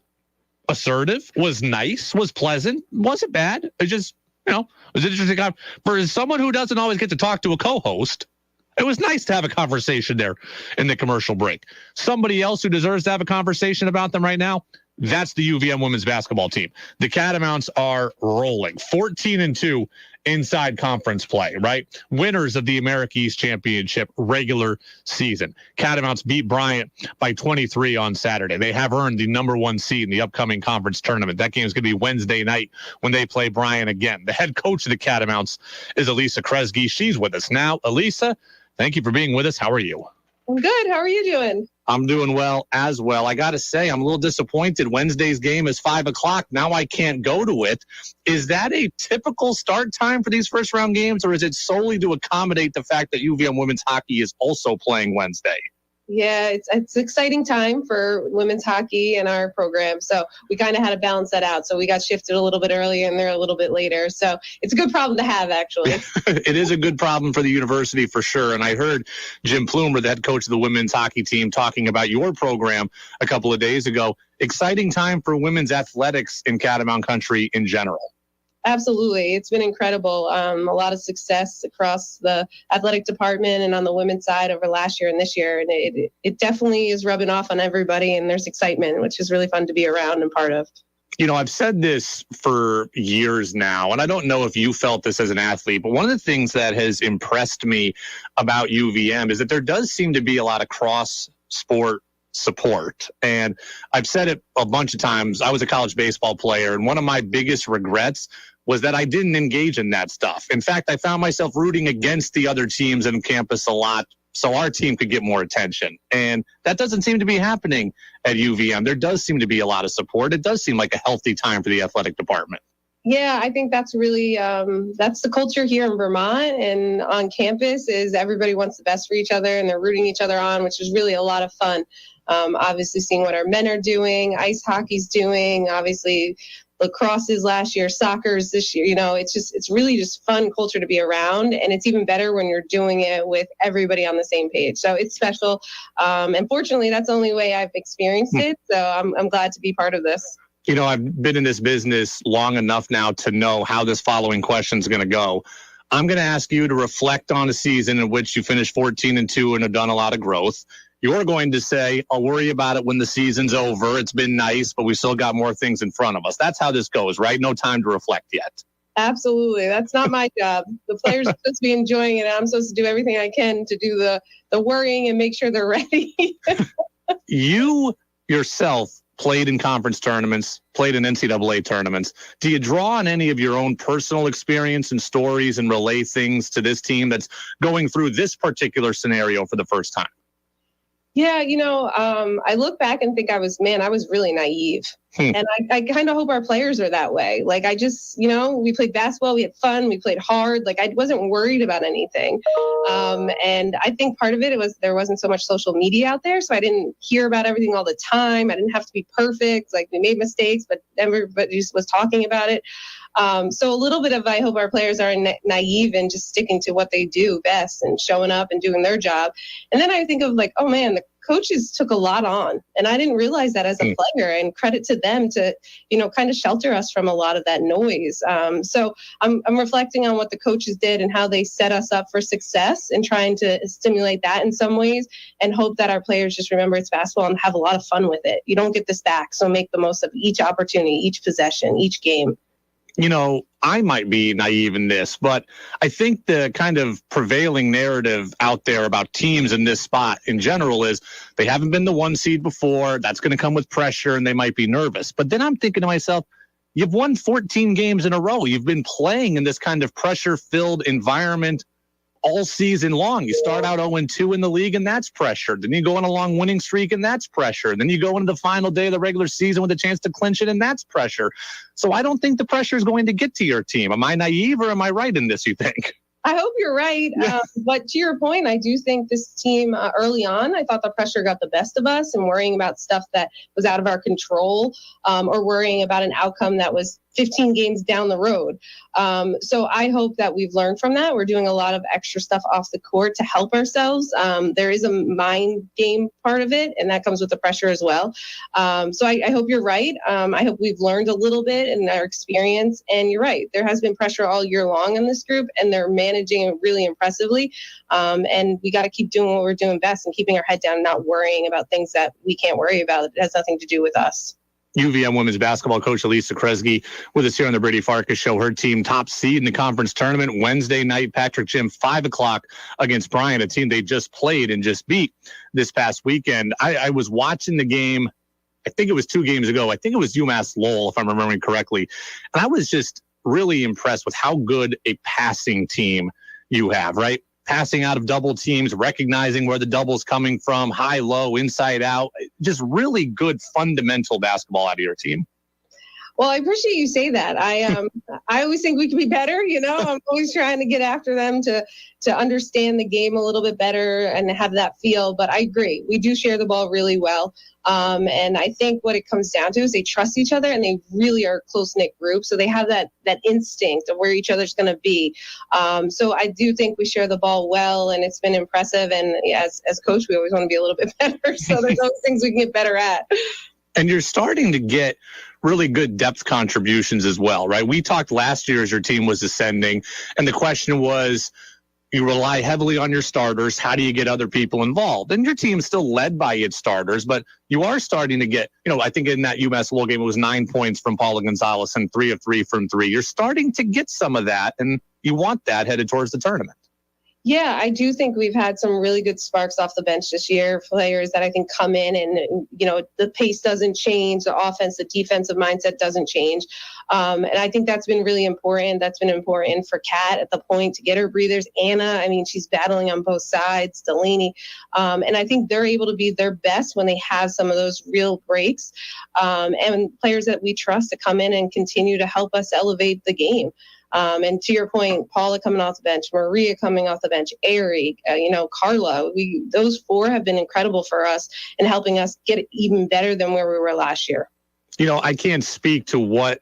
assertive, was nice, was pleasant, wasn't bad. It just, it was interesting. For someone who doesn't always get to talk to a co-host, it was nice to have a conversation there in the commercial break. Somebody else who deserves to have a conversation about them right now, that's the UVM women's basketball team. The Catamounts are rolling 14-2 inside conference play, right? Winners of the America East Championship regular season. Catamounts beat Bryant by 23 on Saturday. They have earned the number 1 seed in the upcoming conference tournament. That game is going to be Wednesday night when they play Bryant again. The head coach of the Catamounts is Alisa Kresge. She's with us now. Alisa, thank you for being with us. How are you? I'm good. How are you doing? I'm doing well as well. I got to say, I'm a little disappointed. Wednesday's game is 5 o'clock. Now I can't go to it. Is that a typical start time for these first round games, or is it solely to accommodate the fact that UVM women's hockey is also playing Wednesday? Yeah, it's an exciting time for women's hockey in our program. So we kind of had to balance that out. So we got shifted a little bit earlier and they're a little bit later. So it's a good problem to have, actually. It is a good problem for the university for sure. And I heard Jim Plumer, the head coach of the women's hockey team, talking about your program a couple of days ago. Exciting time for women's athletics in Catamount country in general. Absolutely. It's been incredible. A lot of success across the athletic department and on the women's side over last year and this year. And it definitely is rubbing off on everybody, and there's excitement, which is really fun to be around and part of. I've said this for years now, and I don't know if you felt this as an athlete, but one of the things that has impressed me about UVM is that there does seem to be a lot of cross-sport support. And I've said it a bunch of times. I was a college baseball player, and one of my biggest regrets was that I didn't engage in that stuff. In fact, I found myself rooting against the other teams on campus a lot so our team could get more attention. And that doesn't seem to be happening at UVM. There does seem to be a lot of support. It does seem like a healthy time for the athletic department. Yeah, I think that's really, that's the culture here in Vermont and on campus is everybody wants the best for each other and they're rooting each other on, which is really a lot of fun. Obviously seeing what our men are doing, ice hockey's doing, obviously lacrosse is last year, soccer's this year, it's really just fun culture to be around. And it's even better when you're doing it with everybody on the same page. So it's special. And fortunately, that's the only way I've experienced it. So I'm glad to be part of this. I've been in this business long enough now to know how this following question is going to go. I'm going to ask you to reflect on a season in which you finished 14-2 and have done a lot of growth. You're going to say, I'll worry about it when the season's over. It's been nice, but we still got more things in front of us. That's how this goes, right? No time to reflect yet. Absolutely. That's not my job. The players are supposed to be enjoying it. I'm supposed to do everything I can to do the worrying and make sure they're ready. You yourself played in conference tournaments, played in NCAA tournaments. Do you draw on any of your own personal experience and stories and relay things to this team that's going through this particular scenario for the first time? Yeah, I look back and think I was really naive. And I kind of hope our players are that way. Like, I just, we played basketball, we had fun, we played hard. Like, I wasn't worried about anything. And I think part of it was there wasn't so much social media out there. So I didn't hear about everything all the time. I didn't have to be perfect. Like, we made mistakes, but everybody just was talking about it. So a little bit of, I hope our players are naive and just sticking to what they do best and showing up and doing their job. And then I think of like, oh man, the coaches took a lot on, and I didn't realize that as a player, and credit to them to, kind of shelter us from a lot of that noise. So I'm reflecting on what the coaches did and how they set us up for success and trying to stimulate that in some ways, and hope that our players just remember it's basketball and have a lot of fun with it. You don't get this back. So make the most of each opportunity, each possession, each game. I might be naive in this, but I think the kind of prevailing narrative out there about teams in this spot in general is they haven't been the 1 seed before. That's going to come with pressure and they might be nervous. But then I'm thinking to myself, you've won 14 games in a row. You've been playing in this kind of pressure-filled environment all season long. You start out 0-2 in the league, and that's pressure. Then you go on a long winning streak, and that's pressure. Then you go into the final day of the regular season with a chance to clinch it, and that's pressure. So I don't think the pressure is going to get to your team. Am I naive, or am I right in this, you think? I hope you're right. But to your point, I do think this team early on, I thought the pressure got the best of us and worrying about stuff that was out of our control, or worrying about an outcome that was 15 games down the road. So I hope that we've learned from that. We're doing a lot of extra stuff off the court to help ourselves. There is a mind game part of it, and that comes with the pressure as well. So I hope you're right. I hope we've learned a little bit in our experience. And you're right. There has been pressure all year long in this group, and they're managing it really impressively. And we got to keep doing what we're doing best and keeping our head down and not worrying about things that we can't worry about. It has nothing to do with us. UVM women's basketball coach Alisa Kresge with us here on the Brady Farkas Show. Her team top seed in the conference tournament Wednesday night, Patrick Gym, 5:00 against Bryant, a team they just played and just beat this past weekend. I was watching the game. I think it was 2 games ago. I think it was UMass Lowell, if I'm remembering correctly. And I was just really impressed with how good a passing team you have, right? Passing out of double teams, recognizing where the double's coming from, high, low, inside out, just really good fundamental basketball out of your team. Well, I appreciate you say that. I always think we can be better. I'm always trying to get after them to understand the game a little bit better and have that feel. But I agree. We do share the ball really well. And I think what it comes down to is they trust each other, and they really are a close-knit group. So they have that instinct of where each other's going to be. So I do think we share the ball well, and it's been impressive. And as coach, we always want to be a little bit better. So there's those things we can get better at. And you're starting to get really good depth contributions as well, right? We talked last year as your team was ascending, and the question was, you rely heavily on your starters. How do you get other people involved? And your team's still led by its starters, but you are starting to get, I think in that UMass Lowell game, it was 9 points from Paula Gonzalez and 3 of 3 from 3. You're starting to get some of that, and you want that headed towards the tournament. Yeah, I do think we've had some really good sparks off the bench this year, players that I think come in and, the pace doesn't change, the offense, the defensive mindset doesn't change. And I think that's been really important. That's been important for Kat at the point to get her breathers. Anna, she's battling on both sides, Delaney. And I think they're able to be their best when they have some of those real breaks. And players that we trust to come in and continue to help us elevate the game. And to your point, Paula coming off the bench, Maria coming off the bench, Ari, Carla, those 4 have been incredible for us and helping us get even better than where we were last year. I can't speak to what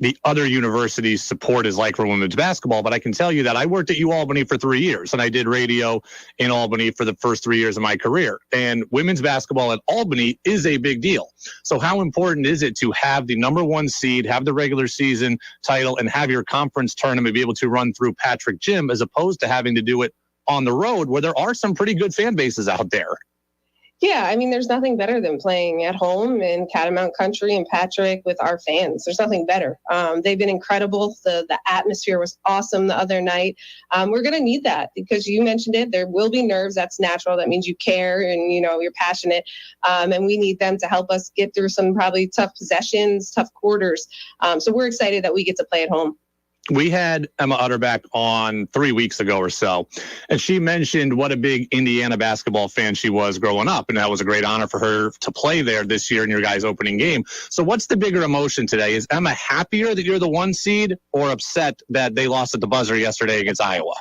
the other universities' support is like for women's basketball, but I can tell you that I worked at UAlbany for 3 years, and I did radio in Albany for the first 3 years of my career. And women's basketball at Albany is a big deal. So how important is it to have the number 1 seed, have the regular season title, and have your conference tournament be able to run through Patrick Gym, as opposed to having to do it on the road, where there are some pretty good fan bases out there? Yeah, there's nothing better than playing at home in Catamount Country and Patrick with our fans. There's nothing better. They've been incredible. The atmosphere was awesome the other night. We're going to need that because you mentioned it. There will be nerves. That's natural. That means you care and, you're passionate. And we need them to help us get through some probably tough possessions, tough quarters. So we're excited that we get to play at home. we had Emma Utterback on 3 weeks ago or so, and she mentioned what a big Indiana basketball fan she was growing up, and that was a great honor for her to play there this year in your guys' opening game. So what's the bigger emotion today? Is Emma happier that you're the 1 seed or upset that they lost at the buzzer yesterday against Iowa?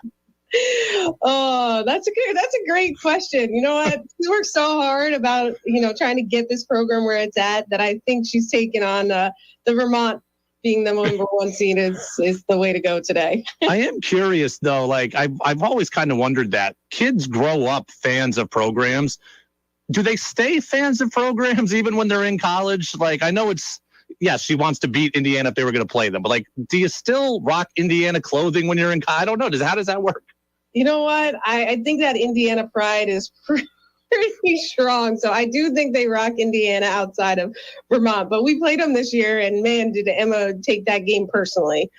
Oh, that's a great question. You know what? She's worked so hard about, trying to get this program where it's at that I think she's taken on the Vermont being the number 1 seed is the way to go today. I am curious though, like I've always kind of wondered that kids grow up fans of programs. Do they stay fans of programs even when they're in college? Like I know yes, she wants to beat Indiana if they were going to play them, but like, do you still rock Indiana clothing when you're in college? I don't know. How does that work? You know what? I think that Indiana pride is pretty strong. So I do think they rock Indiana outside of Vermont. But we played them this year, and man, did Emma take that game personally.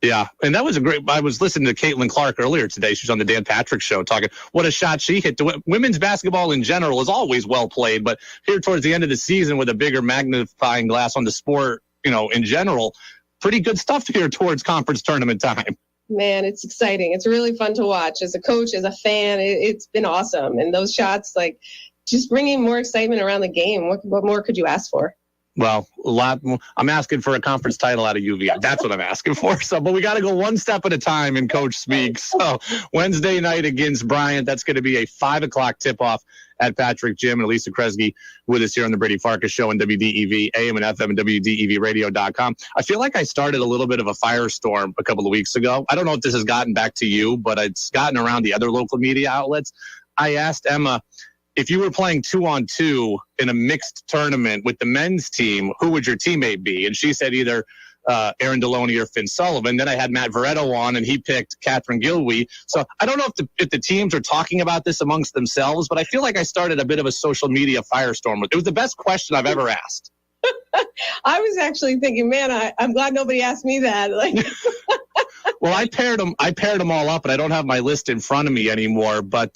Yeah, and that was I was listening to Caitlin Clark earlier today. She was on the Dan Patrick Show talking what a shot she hit. Women's basketball in general is always well played, but here towards the end of the season with a bigger magnifying glass on the sport, in general, pretty good stuff here towards conference tournament time. Man, it's exciting. It's really fun to watch. As a coach, as a fan, it's been awesome. And those shots, like, just bringing more excitement around the game. What more could you ask for? Well, a lot more. I'm asking for a conference title out of UVM. That's what I'm asking for. So, but we got to go one step at a time in Coach Speak. So Wednesday night against Bryant, that's going to be a 5:00 tip-off at Patrick Gym, and Alisa Kresge with us here on the Brady Farkas Show on WDEV, AM and FM, and WDEVradio.com. I feel like I started a little bit of a firestorm a couple of weeks ago. I don't know if this has gotten back to you, but it's gotten around the other local media outlets. I asked Emma, if you were playing 2-on-2 in a mixed tournament with the men's team, who would your teammate be? And she said either Aaron Deloney or Finn Sullivan. Then I had Matt Veretto on, and he picked Catherine Gilwee. So I don't know if the teams are talking about this amongst themselves, but I feel like I started a bit of a social media firestorm. It was the best question I've ever asked. I was actually thinking, man, I'm glad nobody asked me that. Like, well, I paired them all up, and I don't have my list in front of me anymore, but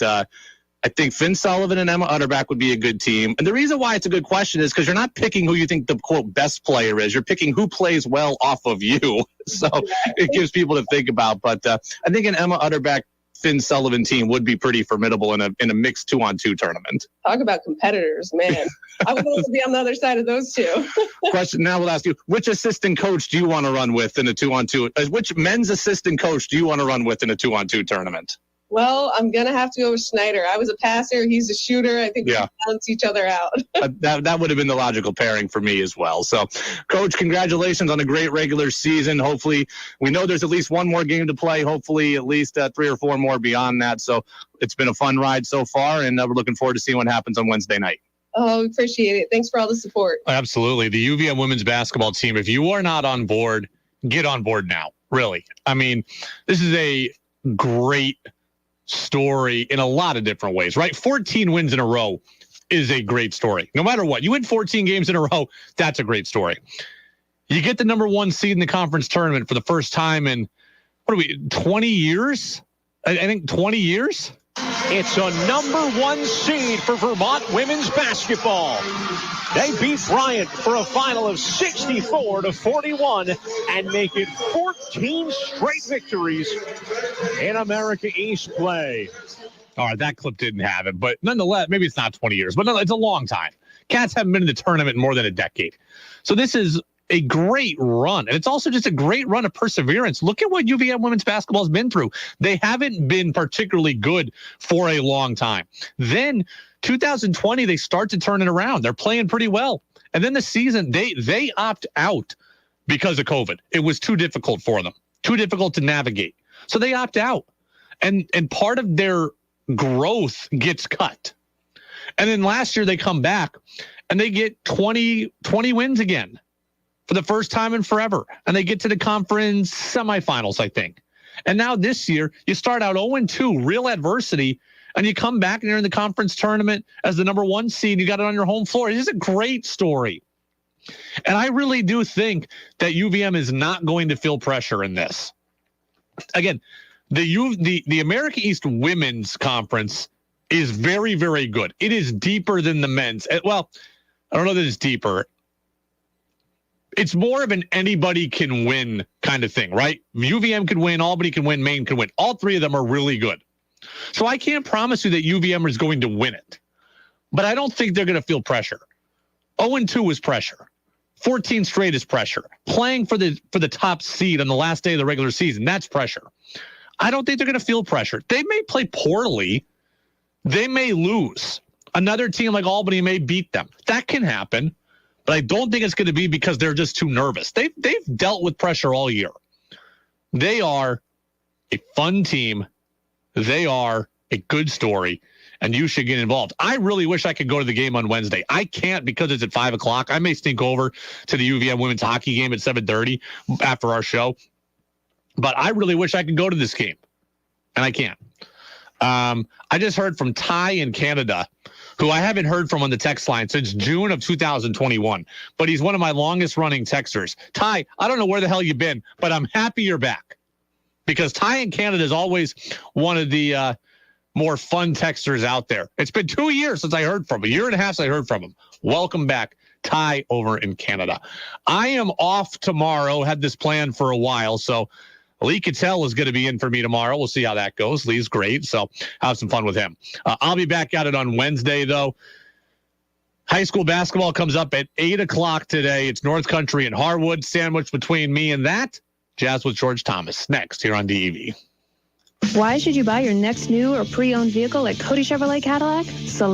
I think Finn Sullivan and Emma Utterback would be a good team. And the reason why it's a good question is because you're not picking who you think the, quote, best player is. You're picking who plays well off of you. So it gives people to think about. But I think an Emma Utterback, Finn Sullivan team would be pretty formidable in a mixed 2-on-2 tournament. Talk about competitors, man. I would love to be on the other side of those two. Question now we'll ask you, which assistant coach do you want to run with in a 2-on-2? Which men's assistant coach do you want to run with in a 2-on-2 tournament? Well, I'm going to have to go with Schneider. I was a passer. He's a shooter. I think we can balance each other out. That would have been the logical pairing for me as well. So, Coach, congratulations on a great regular season. Hopefully, we know there's at least one more game to play. Hopefully, at least 3 or 4 more beyond that. So, it's been a fun ride so far, and we're looking forward to seeing what happens on Wednesday night. Oh, appreciate it. Thanks for all the support. Absolutely. The UVM women's basketball team, if you are not on board, get on board now. Really. I mean, this is a great story in a lot of different ways, right? 14 wins in a row is a great story. No matter what, you win 14 games in a row, that's a great story. You get the number 1 seed in the conference tournament for the first time in, 20 years? I think 20 years? It's a number 1 seed for Vermont women's basketball. They beat Bryant for a final of 64-41 and make it 14 straight victories in America East play. All right, that clip didn't have it, but nonetheless, maybe it's not 20 years, but no, it's a long time. Cats haven't been in the tournament in more than a decade. So this is a great run, and it's also just a great run of perseverance. Look at what UVM women's basketball has been through. They haven't been particularly good for a long time. Then 2020, they start to turn it around. They're playing pretty well. And then the season, they opt out because of COVID. It was too difficult for them, too difficult to navigate. So they opt out. And part of their growth gets cut. And then last year they come back and they get 20 wins again for the first time in forever. And they get to the conference semifinals, I think. And now this year, you start out 0-2, real adversity, and you come back and you're in the conference tournament as the number 1 seed. You got it on your home floor. It is a great story. And I really do think that UVM is not going to feel pressure in this. Again, the America East Women's Conference is very, very good. It is deeper than the men's. Well, I don't know that it's deeper. It's more of an anybody can win kind kind of thing, right? UVM could win, Albany can win, Maine can win. All three of them are really good. So I can't promise you that UVM is going to win it. But I don't think they're going to feel pressure. 0-2 is pressure. 14 straight is pressure. Playing for the top seed on the last day of the regular season, that's pressure. I don't think they're going to feel pressure. They may play poorly. They may lose. Another team like Albany may beat them. That can happen. But I don't think it's going to be because they're just too nervous. They've dealt with pressure all year. They are a fun team. They are a good story, and you should get involved. I really wish I could go to the game on Wednesday. I can't because it's at 5 o'clock. I may sneak over to the UVM women's hockey game at 7:30 after our show. But I really wish I could go to this game, and I can't. I just heard from Ty in Canada, who I haven't heard from on the text line since June of 2021, but he's one of my longest running texters. Ty, I don't know where the hell you've been, but I'm happy you're back, because Ty in Canada is always one of the more fun texters out there. It's been 2 years since I heard from him, a year and a half since I heard from him. Welcome back, Ty over in Canada. I am off tomorrow, had this planned for a while, so Lee Cattell is going to be in for me tomorrow. We'll see how that goes. Lee's great, so have some fun with him. I'll be back at it on Wednesday, though. High school basketball comes up at 8 o'clock today. It's North Country and Harwood, sandwiched between me and that. Jazz with George Thomas next here on DEV. Why should you buy your next new or pre-owned vehicle at Cody Chevrolet Cadillac? Select